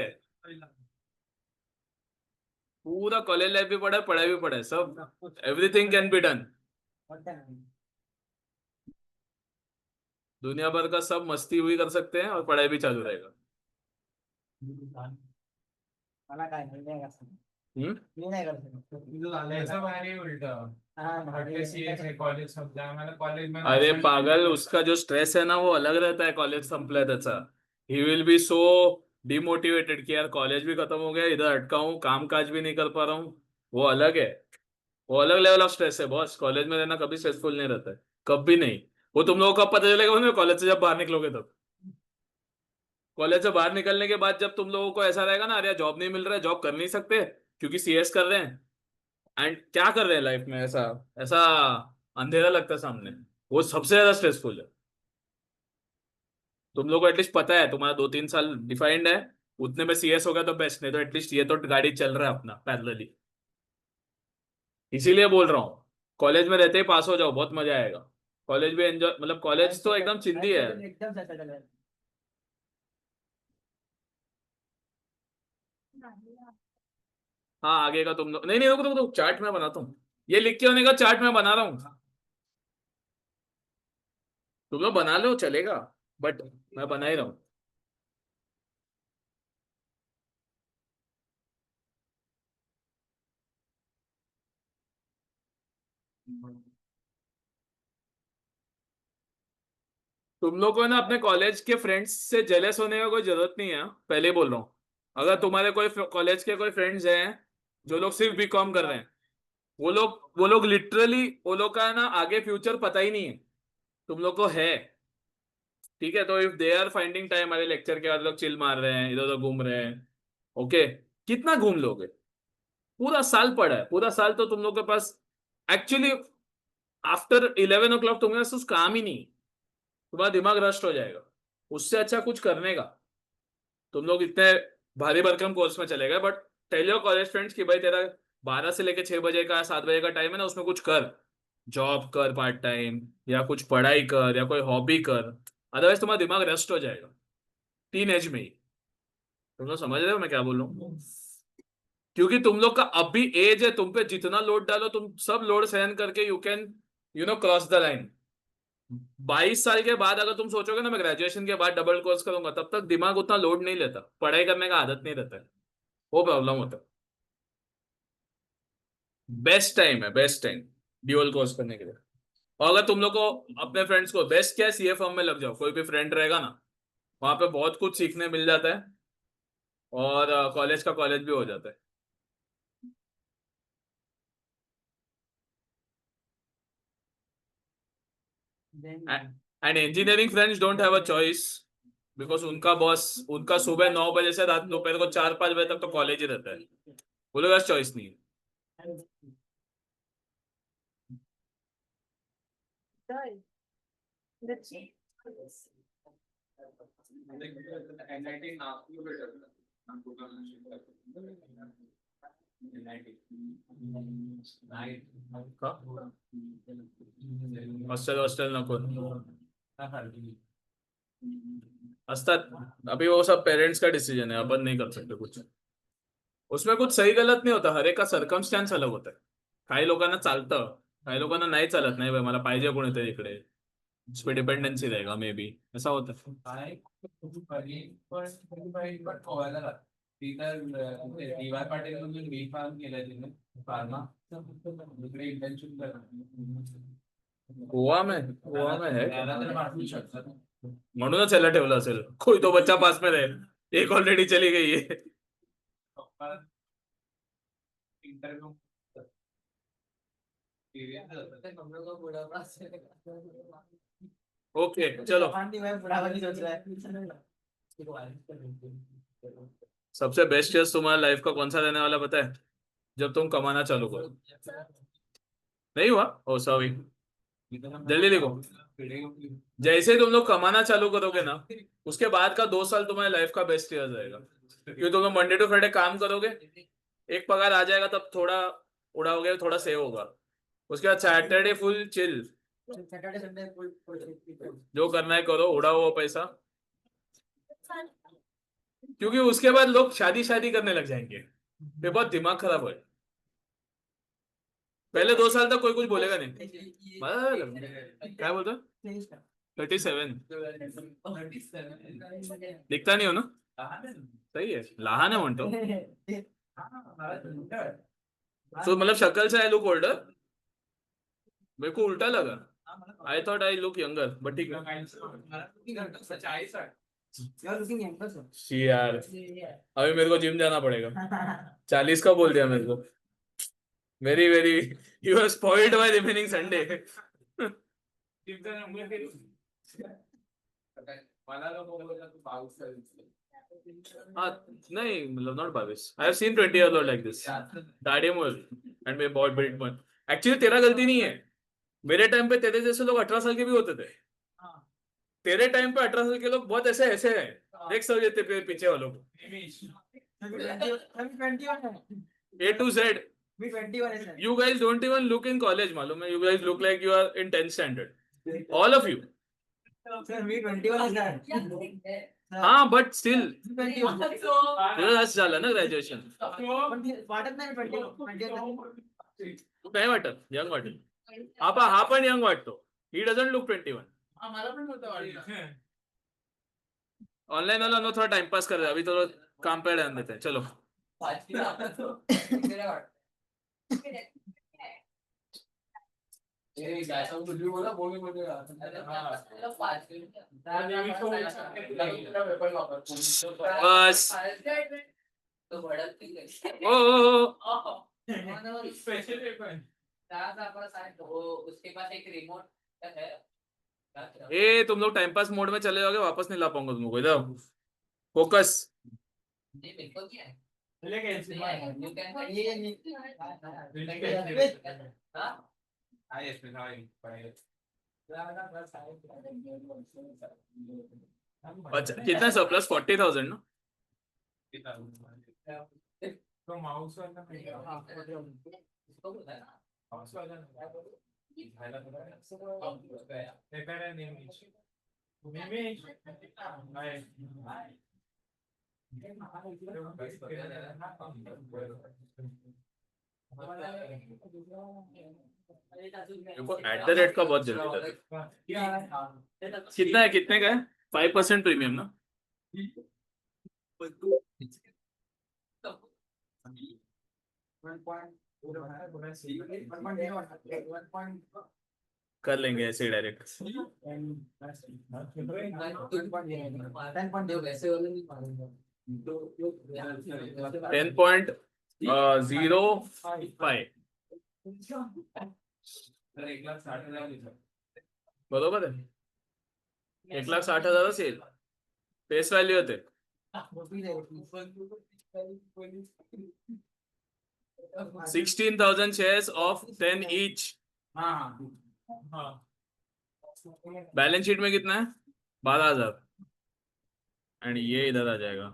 पूरा कॉलेज लाइफ भी पढ़ा है पढ़ाई भी पढ़ा है सब एवरीथिंग कैन बी डन दुनिया भर का सब मस्ती हुई कर सकते हैं और पढ़ाई भी चालू रहेगा मला काय नाही कर सकत. हम्म? मी नाही कर सकत. ऐसा भारी उल्टा हाँ, हटके सीए से कॉलेज संपला आम्हाला कॉलेज में अरे पागल, उसका जो स्ट्रेस है ना वो अलग रहता है कॉलेज संपलाय त्याचा. He will be so demotivated कि यार कॉलेज भी खत्म हो गया, इधर अटका हूँ, काम काज भी नहीं कर पा रहा हूँ. वो अलग है. वो अलग लेवल ऑफ स्ट्रेस है बॉस. कॉलेज में रहना कभी स्ट्रेसफुल नहीं रहता है, कभी नहीं. वो तुम लोगों को कब पता चलेगा कॉलेज से जब बाहर निकलोगे तब. कॉलेज से बाहर निकलने के बाद जब तुम लोगों को ऐसा रहेगा ना, अरे जॉब नहीं मिल रहा है, जॉब कर नहीं सकते क्योंकि सीएस कर रहे हैं, एंड क्या कर रहे हैं लाइफ में, ऐसा ऐसा अंधेरा लगता है सामने. वो सबसे ज्यादा स्ट्रेसफुल है. तुम लोग को एटलीस्ट पता है तुम्हारा 2-3 साल डिफाइंड है, उतने में सीएस हो गया तो बेस्ट, नहीं तो एटलीस्ट ये तो गाड़ी चल रहा है अपना पैरेलली. इसीलिए बोल रहा हूँ कॉलेज में रहते ही पास हो जाओ, बहुत मजा आएगा. कॉलेज भी एंजॉय, मतलब कॉलेज तो एकदम चिंदी है. एकदम से settle है. हाँ आगे का तुम लोग, नहीं नहीं रुको रुको रुको, चार्ट मैं बनाता हूँ. ये लिख के होने का चार्ट मैं बना रहा हूँ. तुम लोग बना लो चलेगा, बट मैं बना ही रहा हूँ. तुम लोग को ना अपने कॉलेज के फ्रेंड्स से जेलस होने का कोई जरूरत नहीं है, पहले ही बोल रहा हूँ. अगर तुम्हारे कोई कॉलेज के कोई फ्रेंड्स हैं जो लोग सिर्फ बीकॉम कर रहे हैं, वो लोग लिटरली, वो लोग का है ना आगे फ्यूचर पता ही नहीं है. तुम लोग को है, ठीक है. तो if they are finding time, हमारे लेक्चर के बाद लोग चिल मार रहे हैं, इधर उधर घूम रहे हैं, ओके. कितना घूम लोगे? पूरा साल पड़ा है, पूरा साल तो तुम लोग के पास एक्चुअली आफ्टर 11 o'clock तुम्हारे पास कुछ काम ही नहीं. तुम्हारा दिमाग रस्ट हो जाएगा. उससे अच्छा कुछ करने का. तुम लोग इतने भारी भरकम कोर्स में चले गए, but tell your college friends कि भाई तेरा 12 से लेके 6 बजे का 7 बजे का टाइम है ना, उसमें कुछ कर. जॉब कर पार्ट टाइम, या कुछ पढ़ाई कर, या कोई हॉबी कर. अदरवाइज तुम्हारा दिमाग रेस्ट हो जाएगा टीन एज में ही. तुम लोग समझ रहे हो मैं क्या बोल रहा हूँ? क्योंकि तुम लोग का अब भी एज है, तुम पे जितना लोड डालो तुम सब लोड सहन करके you can cross the line. 22 साल के बाद अगर तुम सोचोगे ना मैं ग्रेजुएशन के बाद डबल कोर्स करूंगा, तब तक दिमाग उतना लोड नहीं लेता, पढ़ाई करने का आदत नहीं रहता है. वो प्रॉब्लम होता है. बेस्ट टाइम है, बेस्ट टाइम ड्यूअल कोर्स करने के लिए. और अगर तुम लोग को अपने फ्रेंड्स को बेस्ट क्या है, सीए फर्म में लग जाओ. कोई भी फ्रेंड रहेगा ना, वहां पे बहुत कुछ सीखने मिल जाता है, और कॉलेज का कॉलेज भी हो जाता है. And engineering friends don't have a choice, because उनका बॉस, उनका सुबह 9 बजे से रात दोपहर को 4-5 बजे तक तो कॉलेज ही रहता है. वो लोग चॉइस नहीं है. हॉस्टेल हॉस्टेल नको असतात. अभी वो सब पेरेंट्स का डिसीजन है, अपन नहीं कर सकते कुछ. उसमें कुछ सही गलत नहीं होता, हर एक का सर्कमस्टॅन्स अलग होता है. काही लोकांना चालतं, काही लोकांना नाही चालत. नाही भाई मला पाहिजे कोणीतरी इकडे, उस पे डिपेंडेंसी रहेगा, मे बी ऐसा होता है. DY पाटील म्हणून बी फार्म केलं तिने फार्मा इंटर्नशिप गोवा में है, त्याला तर पाठवू शकतात. म्हणूनच याला ठेवलं असेल. कोई तो बच्चा पास में रहे, एक ऑलरेडी चली गई है. इंटरव्यू ओके चलो. पानी में बुढ़ावा सोच रहा है. सबसे बेस्ट चीज तुम्हारा लाइफ का कौन सा रहने वाला पता है? जब तुम कमाना चालू करो. नहीं हुआ? ओ सॉरी, जल्दी लिखो. जैसे ही तुम लोग कमाना चालू करोगे ना, उसके बाद का 2 साल तुम्हारी लाइफ का बेस्ट ईयर जाएगा. क्योंकि तुम लोग मंडे टू फ्राइडे काम करोगे, एक पगार आ जाएगा, तब थोड़ा उड़ाओगे, थोड़ा सेव होगा. उसके बाद Saturday full chill, Saturday Sunday जो करना है करो, उड़ाओ वो पैसा. क्योंकि उसके बाद लोग शादी करने लग जाएंगे, फिर बहुत दिमाग खराब हो. पहले 2 साल तक कोई कुछ बोलेगा नहीं. क्या बोलते 37 दिखता नहीं हो ना? सही आहे लहान आहे म्हणतो हाँ, सो मतलब शक्ल से आई लुक ओल्डर मेरे को उल्टा लगा I thought I look younger but ठीक है You're looking younger, sir. She यार अभी मेरे को जिम जाना पड़ेगा 40 का बोल दिया मेरे को very very you are spoiled by remaining Sunday मला लोक बोलतात तू 22 हाँ नहीं मतलब not 22 I have seen 20 year old like this दाढ़ी मोल एंड मे बहुत बिल्ड मन एक्चुअली तेरा गलती नहीं है मेरे टाइम पे तेरे जैसे लोग 18 साल के भी होते थे तेरे टाइम पे 18 साल के लोग बहुत ऐसे ऐसे हैं देख सकते थे पीछे वालों को अभी 21 है. A to Z अभी 21 है, sir. you guys don't even look in college मालूम है you guys look like you are in 10th standard all of you Sir, अभी 21 है, sir. हाँ but still 21. तुझं जास्त झालं ना ग्रॅज्युएशन वाटत नाही 21. तू काय वाटत यंग वाटेल हा पण यंग वाटतो ही डझंट लुक 21 मला पण होतं ऑनलाइन वाला नो थोड़ा टाइम पास कर रहा है अभी थोड़ा काम पे ध्यान देते हैं चलो बस ओ उसके पास एक रिमोट है ए तुम लोग टाइम पास मोड में चले जाओगे वापस नहीं ला पाऊंगा तुमको इधर फोकस बिल्कुल क्या है अच्छा कितना सरप्लस 40,000 ना देखो एट द रेट का बहुत जल्दी था कितना है कितने का है 5% प्रीमियम ना 1.0 कर लेंगे ऐसे डायरेक्ट 10.0 वैसे वाले नहीं मारेंगे. 10.05 बरोबर आहे 1,60,000 सेल फेस व्हॅल्यू होते 16,000 shares of 10 each balance sheet में कितना है 12,000 एंड ये इधर आ जाएगा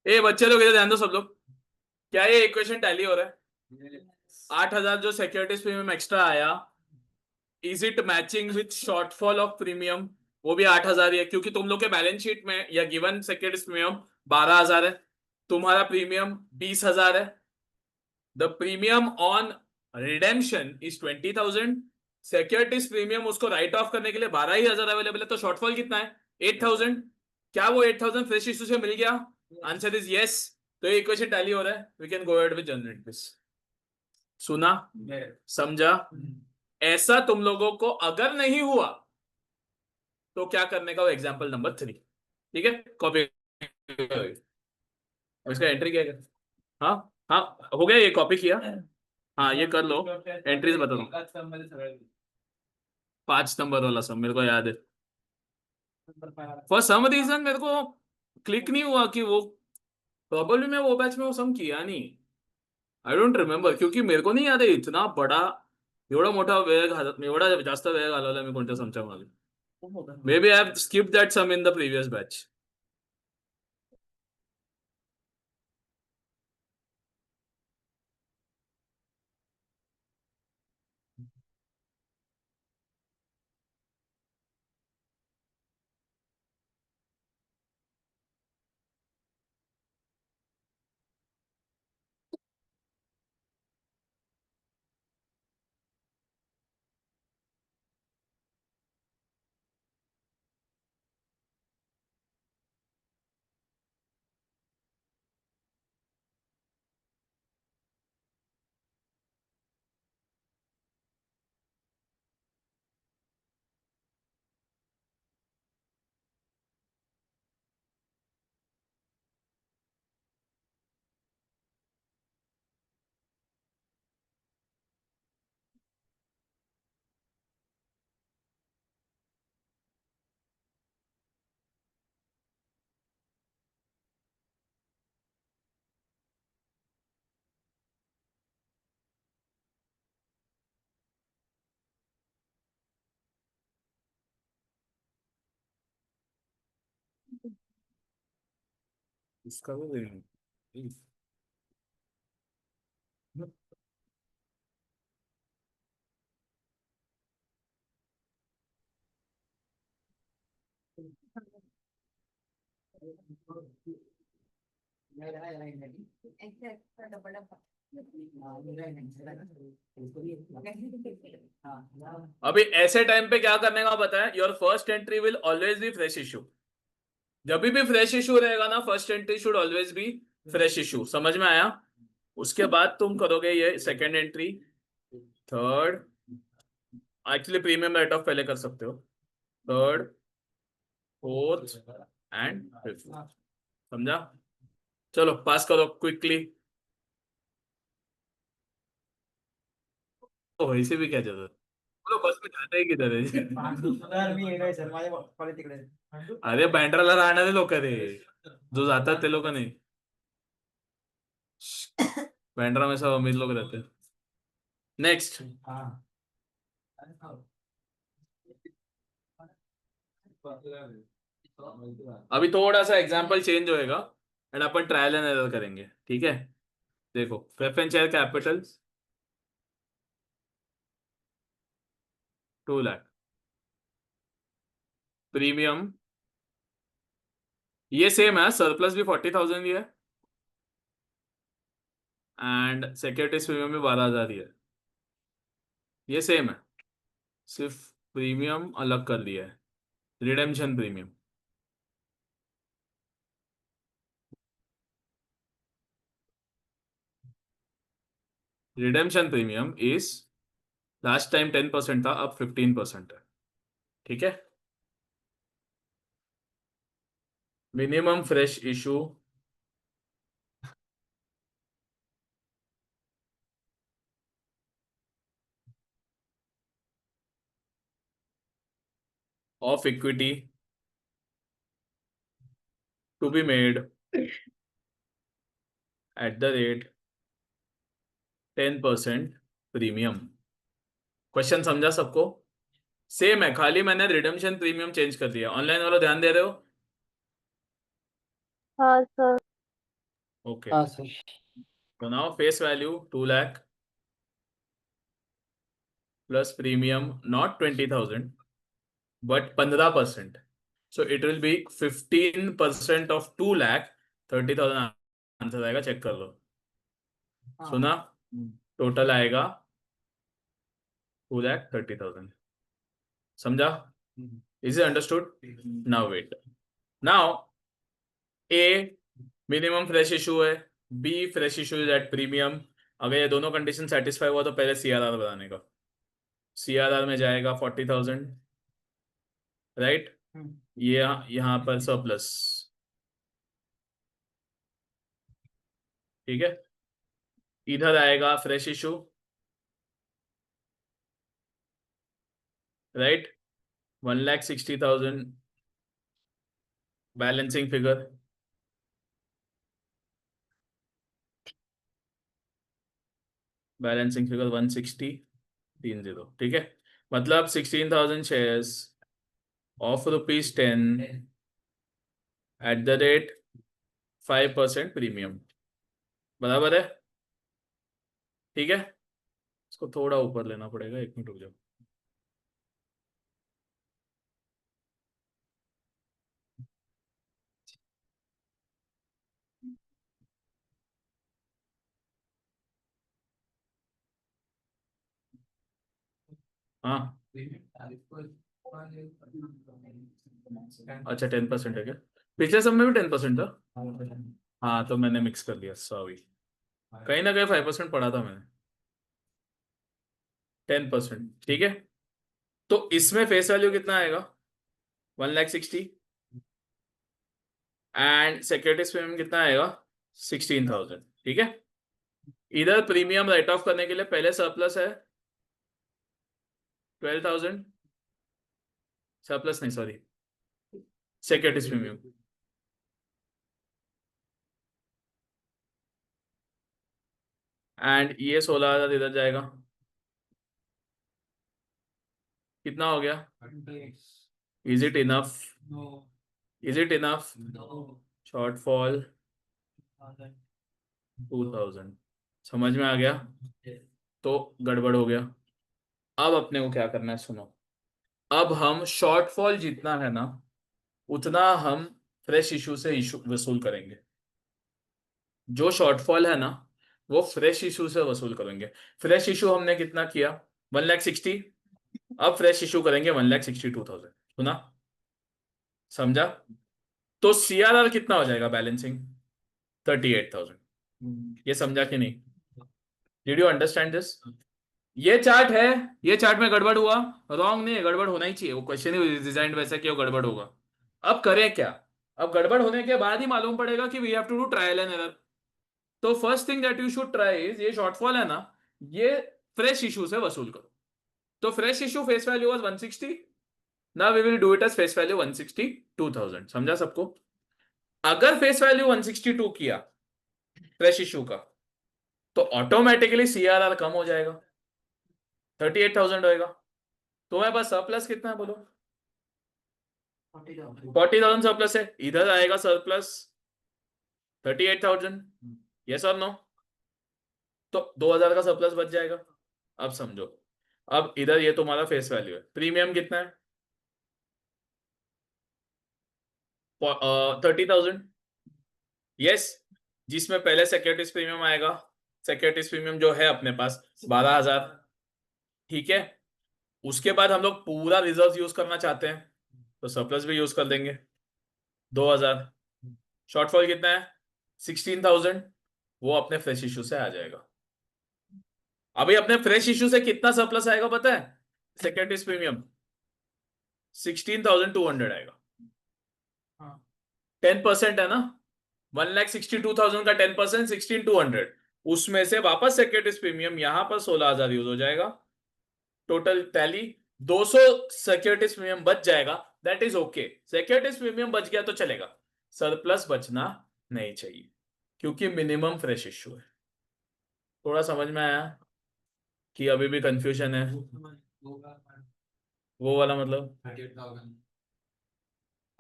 ए बच्चे लोग इधर ध्यान दो सब लोग क्या ये इक्वेशन टैली हो रहा है 8,000 जो सिक्योरिटीज प्रीमियम एक्स्ट्रा आया is it matching with shortfall of premium वो भी 8,000 ही है क्योंकि तुम लोग के बैलेंस शीट में या गिवन सिक्योरिटीज प्रीमियम 12,000 है तुम्हारा प्रीमियम 20,000 है the premium on redemption is 20,000 securities premium उसको राइट ऑफ करने के लिए 12,000 अवेलेबल है तो शॉर्टफॉल कितना है 8,000 क्या वो 8,000 फ्रेश इश्यू से मिल गया आंसर इज यस तो ये इक्वेशन टैली हो रहा है we can go ahead with generate this सुना समझा ऐसा तुम लोगों को अगर नहीं हुआ तो क्या करने का वो एग्जाम्पल नंबर 3 ठीक है कॉपी इसका एंट्री क्या है हाँ हाँ हो गया ये कॉपी किया हाँ ये कर लो एंट्रीज बता दो 5 नंबर वाला सब मेरे को याद है फॉर सम रीजन मेरे को क्लिक नहीं हुआ कि वो प्रॉब्लम में वो बैच में वो सम किया नहीं आई डोंट रिमेंबर क्योंकि मेरे को नहीं याद है इतना बडा एवढा मोठा वेळ घालत एवढा जास्त वेळ घालवला मी कोणत्या समच्या मागे maybe I have skip that sum in the previous batch इसका भी देंगे। अभी ऐसे टाइम पे क्या करने का पता है, your first entry will always be fresh issue. जब भी फ्रेश इशू रहेगा ना, first entry should always be fresh issue. समझ में आया? उसके बाद तुम करोगे ये second entry, third, actually premium write of पहले कर सकते हो, थर्ड, फोर्थ एंड फिफ्थ। समझा? चलो पास करो क्विकली। तो वैसे भी क्या जरूरत, बोलो बस में जाता ही किधर है? सर मी येणार सर माझ्या कॉलेज तिकडे अरे बँड्राला राहणारे लोक रे, जो जातात ते लोक नाही। बँड्रा में सब अमीर लोग रहते हैं। नेक्स्ट, अभी थोड़ा सा एग्जांपल चेंज होएगा and upon trial and error करेंगे, ठीक है? देखो, preference share capital 2 lakh, premium ये सेम है, सरप्लस भी 40,000 ही है एंड सिक्योरिटीज प्रीमियम भी 12,000 ही है। ये सेम है, सिर्फ प्रीमियम अलग कर दिया है, redemption premium. Redemption premium is last time 10% था, अब 15% है, ठीक है? Minimum fresh issue of equity to be made at the rate 10% premium. Question समझा सबको? सेम है, खाली मैंने रिडेम्पशन प्रीमियम चेंज कर दिया। ऑनलाइन वालों ध्यान दे रहे हो? हाँ सर। ओके, हाँ सर। तो now face value 2 lakh plus premium not 20,000 but 15%, so it will be 15% of 2 lakh 30,000 answer आएगा, चेक कर लो। सुना? टोटल आएगा 2,30,000। समझा? Is it understood? Now wait, now A minimum fresh issue है, B fresh issue is at premium. अगर ये दोनों कंडीशन सेटिस्फाई हुआ तो पहले सीआरआर बनाने का। सीआरआर में जाएगा 40,000, राइट? ये यहाँ पर सरप्लस, ठीक है? इधर आएगा fresh issue, right? 1,60,000 balancing figure, balancing figure 160,30, ठीक है? मतलब 16,000 shares of ₹10 at the rate 5% premium, बराबर है? ठीक है, इसको थोड़ा ऊपर लेना पड़ेगा, 1 मिनट रुक जाओ। हाँ अच्छा, 10% है क्या? पिछले सब में भी 10% था। हाँ तो मैंने मिक्स कर लिया, सॉरी। कहीं ना कहीं 5% पढ़ा था मैंने, 10%, ठीक है? तो इसमें फेस वैल्यू कितना आएगा? 1,60,000 एंड सिक्योरिटीज प्रीमियम कितना आएगा? 16,000, ठीक है? इधर प्रीमियम राइट ऑफ करने के लिए पहले सरप्लस है 12,000, सरप्लस नहीं सॉरी, सिक्योरिटीज प्रीमियम, एंड ये 16,000 इधर जाएगा, कितना हो गया? Is it enough? Is it enough? Shortfall 2000 समझ में आ गया? तो गड़बड़ हो गया। अब अपने को क्या करना है सुनो, अब हम शॉर्टफॉल जितना है ना उतना हम फ्रेश इशू से इशू वसूल करेंगे। जो शॉर्टफॉल है ना वो फ्रेश इशू से वसूल करेंगे। फ्रेश इशू हमने कितना किया, 1,60,000। अब फ्रेश इशू करेंगे 1,62,000। सुना, समझा? तो सीआरआर कितना हो जाएगा बैलेंसिंग, 38,000। ये समझा कि नहीं? Did you understand this? ये चार्ट है, ये चार्ट में गड़बड़ हुआ, रॉन्ग नहीं है, गड़बड़ होना ही चाहिए, वो क्वेश्चन ही डिजाइन वैसे कि वो गड़बड़ होगा। अब करें क्या? अब गड़बड़ होने के बाद ही मालूम पड़ेगा कि we have to do trial and error. तो first thing that you should try is, ये शॉर्टफॉल है ना ये फ्रेश इशू से वसूल करो। तो fresh issue face value was 160, now we will do it as face value 162,000। समझा सबको? अगर फेस वैल्यू 162 किया फ्रेश इशू का तो ऑटोमेटिकली सीआरआर कम हो जाएगा, 38,000 होएगा। तुम्हारे पास सरप्लस कितना है बोलो? 40,000 सरप्लस है, इधर आएगा सरप्लस 38,000। यस और नो? तो 2,000 का सरप्लस बच जाएगा। अब समझो, अब इधर ये तुम्हारा फेस वैल्यू है, प्रीमियम कितना है? 30,000। यस, जिसमें पहले सिक्योरिटीज प्रीमियम आएगा, सिक्योरिटीज प्रीमियम जो है अपने पास 12,000। ठीक है, उसके बाद हम लोग पूरा रिजर्व यूज करना चाहते हैं तो सरप्लस भी यूज कर देंगे 2,000। शॉर्टफॉल कितना है, 16,000। वो अपने फ्रेश इशू से आ जाएगा। अभी अपने फ्रेश इशू से कितना सरप्लस आएगा पता है? सिक्योरिटीज प्रीमियम 16,200 आएगा। 10% है ना, 1,62,000 का 10% 16,200। उसमें से वापस सिक्योरिटीज प्रीमियम यहां पर 16,000 यूज हो जाएगा। टोटल टैली 200 सिक्योरिटीज प्रीमियम बच जाएगा। That is okay, securities premium बच गया तो चलेगा, सरप्लस बचना नहीं चाहिए क्योंकि मिनिमम फ्रेश इशू है। थोड़ा समझ में आया कि अभी भी कंफ्यूजन है? वो वाला मतलब,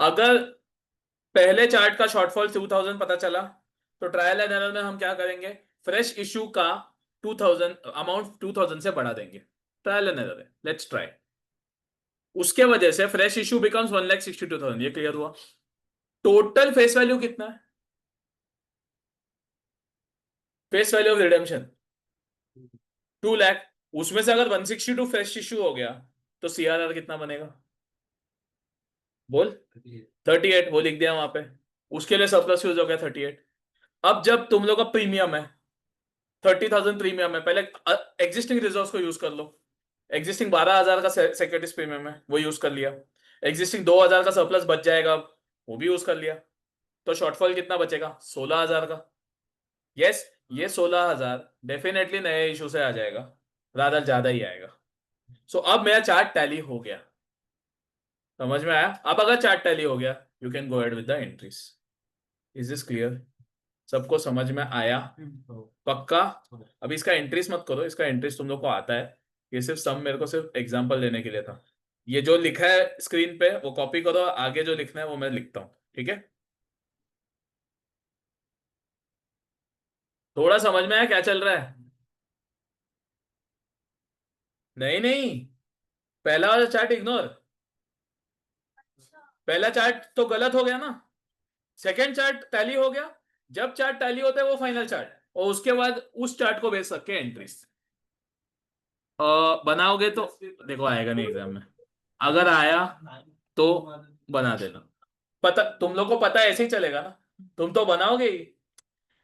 अगर पहले चार्ट का शॉर्टफॉल 2,000 पता चला तो ट्रायल एंड एरर में हम क्या करेंगे, फ्रेश इशू का 2,000 अमाउंट 2,000 से बढ़ा देंगे। ट्रायल एंड एरर है, लेट्स ट्राई। उसके वजह से फ्रेश इशू बिकम्स 1,62,000। ये क्लियर हुआ? टोटल फेस वैल्यू कितना है? Face value of redemption 2 lakh. उसमें से अगर 162 फ्रेश इशू हो गया तो सीआरआर कितना बनेगा बोल? 38। वो लिख दिया वहां पे, उसके लिए सरप्लस यूज हो गया 38। अब जब तुम लोग का प्रीमियम है 30,000 प्रीमियम है, पहले एग्जिस्टिंग रिजर्व को यूज कर लो। एग्जिस्टिंग 12,000 का सिक्योरिटीज प्रीमियम है, वो यूज कर लिया। एग्जिस्टिंग 2,000 का सरप्लस बच जाएगा, वो भी यूज कर लिया। तो शॉर्टफॉल कितना बचेगा, 16,000 का। यस, ये 16,000 डेफिनेटली नए इशू से आ जाएगा, रादर ज्यादा ही आएगा। सो अब मेरा चार्ट टैली हो गया। समझ में आया? अब अगर चार्ट टैली हो गया you can go ahead with the entries. Is this clear? सबको समझ में आया? पक्का? अभी इसका एंट्रीज मत करो, इसका एंट्रीज तुम लोग को आता है, ये सिर्फ सम मेरे को सिर्फ एग्जांपल देने के लिए था। ये जो लिखा है स्क्रीन पे वो कॉपी करो, आगे जो लिखना है वो मैं लिखता हूँ, ठीक है? थोड़ा समझ में आया क्या चल रहा है? नहीं नहीं, पहला वाला चार्ट इग्नोर। पहला चार्ट तो गलत हो गया ना, सेकंड चार्ट टैली हो गया। जब चार्ट टैली होता है वो फाइनल चार्ट, और उसके बाद उस चार्ट को भेज सके एंट्रीज बनाओगे तो देखो आएगा नहीं एग्जाम में, अगर आया तो बना देना। पता तुम लोग को पता ऐसे ही चलेगा ना, तुम तो बनाओगे ही,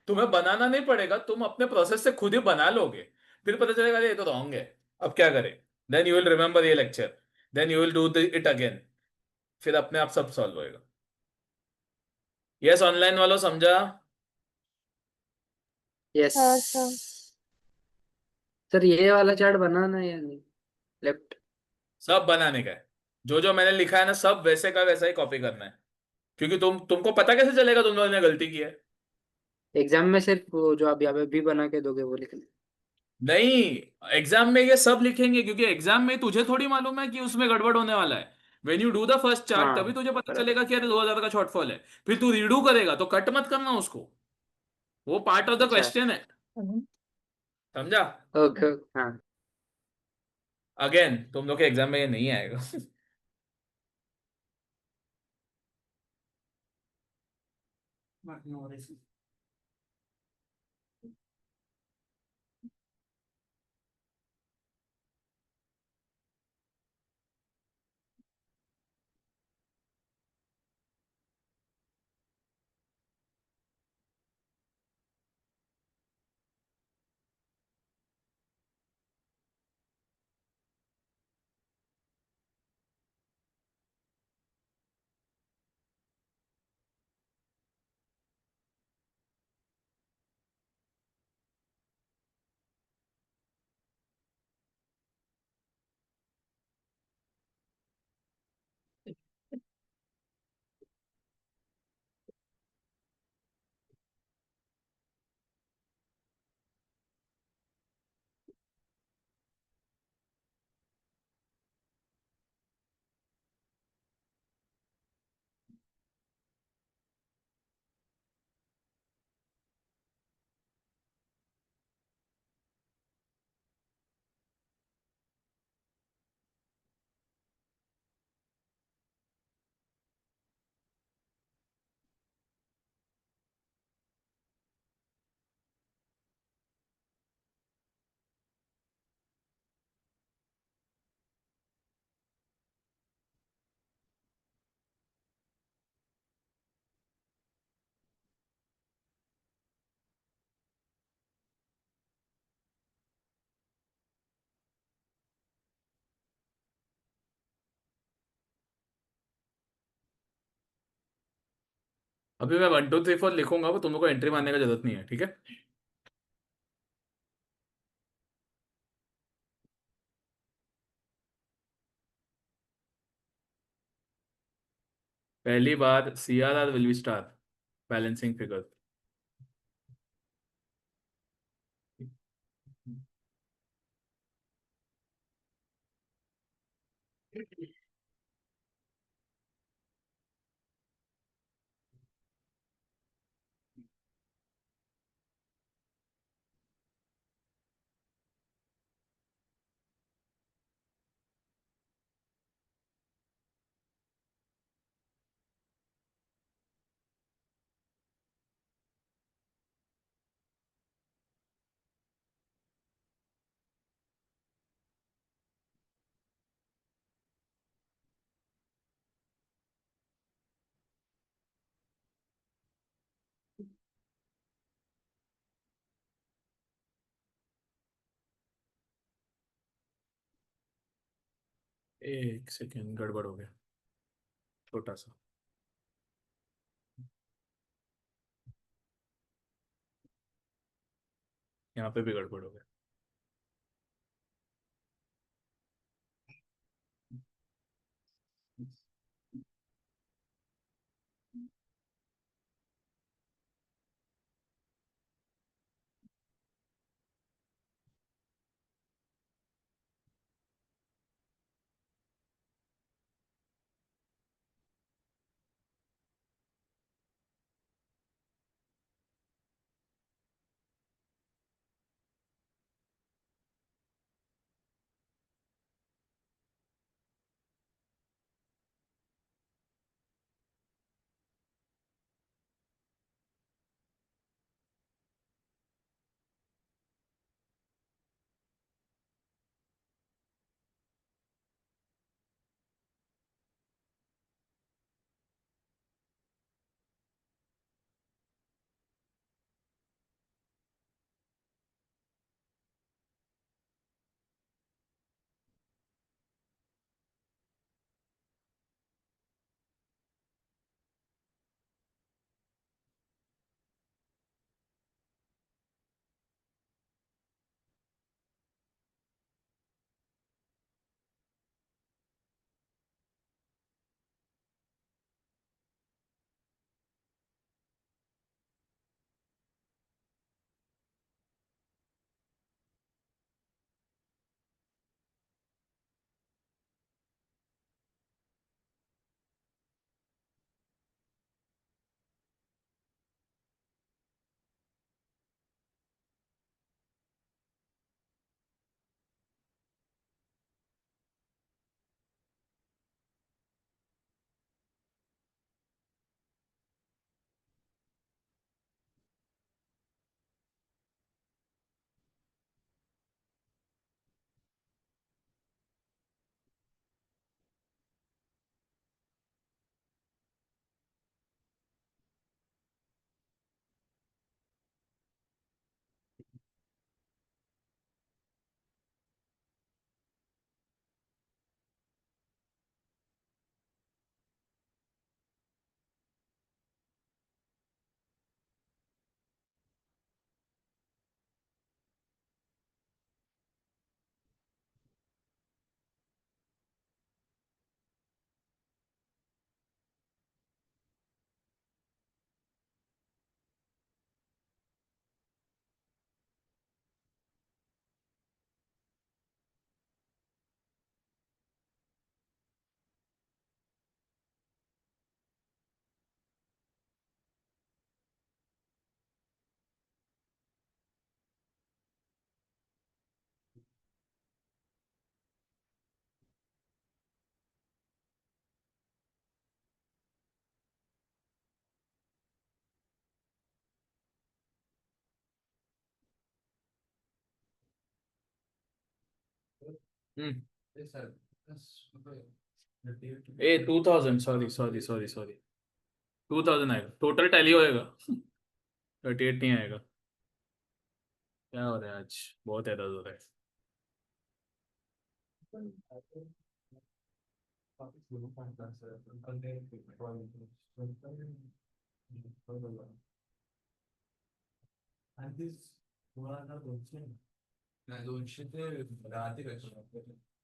तुम्हें बनाना नहीं पड़ेगा, तुम अपने प्रोसेस से खुद ही बना लोगे। फिर पता चलेगा ये तो रॉन्ग है, अब क्या करें? देन यू विल रिमेंबर ये lecture, then you will do it again, फिर अपने आप सब सॉल्व होएगा। यस, ऑनलाइन वालों समझा? यस हाँ सर। सर, ये वाला चार्ट बनाना है या नहीं? लेफ्ट। सब बनाने का है, जो जो मैंने लिखा है ना सब वैसे का वैसा ही कॉपी करना है, क्योंकि तुमको पता कैसे चलेगा तुम लोगों ने गलती की है? एग्जाम में सिर्फ वो जो आप यहाँ पे भी बना के दोगे वो लिखना। नहीं, एग्जाम में ये सब लिखेंगे क्योंकि एग्जाम में तुझे थोड़ी मालूम है कि उसमें गड़बड़ होने वाला है। When you do the first chart हाँ तभी तुझे पता बराबर। चलेगा कि अरे 2,000 का शॉर्टफॉल है, फिर तू रीडू करेगा तो कट मत करना उसको। वो पार्ट ऑफ द अच्छा। क्वेश्चन है, समझा? ओके हाँ। अगेन तुम लोग के एग्जाम में ये नहीं आएगा। No worries. अभी मैं 1 2 3 4 लिखूंगा, वो तुम लोग को एंट्री मारने का जरूरत नहीं है, ठीक है? पहली बात, CRR will be star balancing figure. एक सेकेंड, गड़बड़ हो गया छोटा सा। यहाँ पे भी गड़बड़ हो गया। ए 2000 सॉरी 2000 आएगा टोटल टैली होएगा 38 नहीं आएगा क्या हो रहा है आज बहुत एरर हो रहा है नाही 200 ते राहते कशी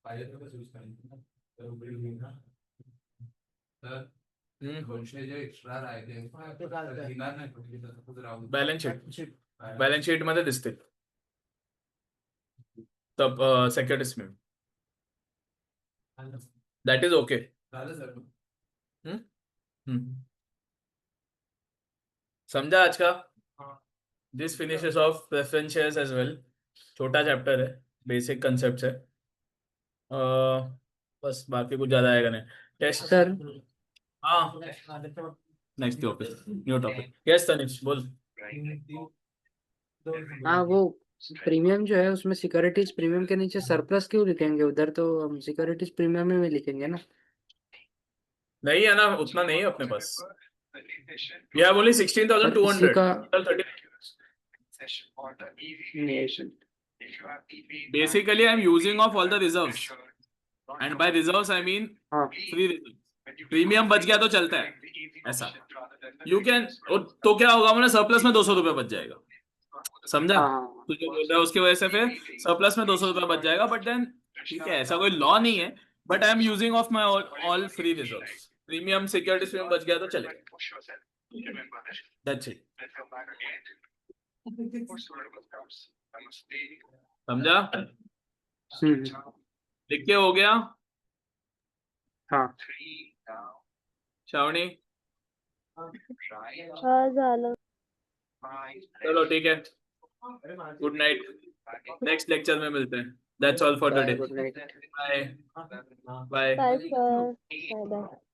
पाहिजे तर कसं यूज करायचं ना तर उघडी होईल ना तर 200 जे एक्स्ट्रा राहते घेणार नाही कुठली तर तसंच राहू दे. बॅलन्स शीट मध्ये दिसते तब सेक्युरिटीज में दॅट इज ओके झालं सर समझा आज का this finishes off preference shares as well छोटा चैप्टर है बेसिक कंसेप्ट है बस बाकी कुछ ज्यादा आएगा नहीं टेस्ट सर हाँ next topic new topic yes Tanish बोल हाँ वो प्रीमियम जो है उसमें सिक्योरिटीज प्रीमियम के नीचे सरप्लस क्यों लिखेंगे उधर तो हम सिक्योरिटीज प्रीमियम में लिखेंगे ना नहीं है ना उतना नहीं है अपने पास वी हैव ओनली पर 16,200 इसी का total 30 basically I'm using of all the reserves and by reserves I mean हाँ free reserve प्रीमियम बच गया तो चलता है ऐसा यू कैन तो क्या होगा मैंने सरप्लस में 200 रुपये बच जाएगा समझा हाँ तू जो बोल रहा है उसकी वजह से फिर सरप्लस में 200 रुपये बच जाएगा बट देन ठीक है ऐसा कोई लॉ नहीं है but I am using of my all free reserve premium security premium बच गया तो चलेगा दैट्स इट समझा लिख के हो गया हाँ श्रावणी हाँ झालं चलो ठीक है गुड नाइट नेक्स्ट लेक्चर में मिलते हैं that's all for today good night bye bye bye sir bye bye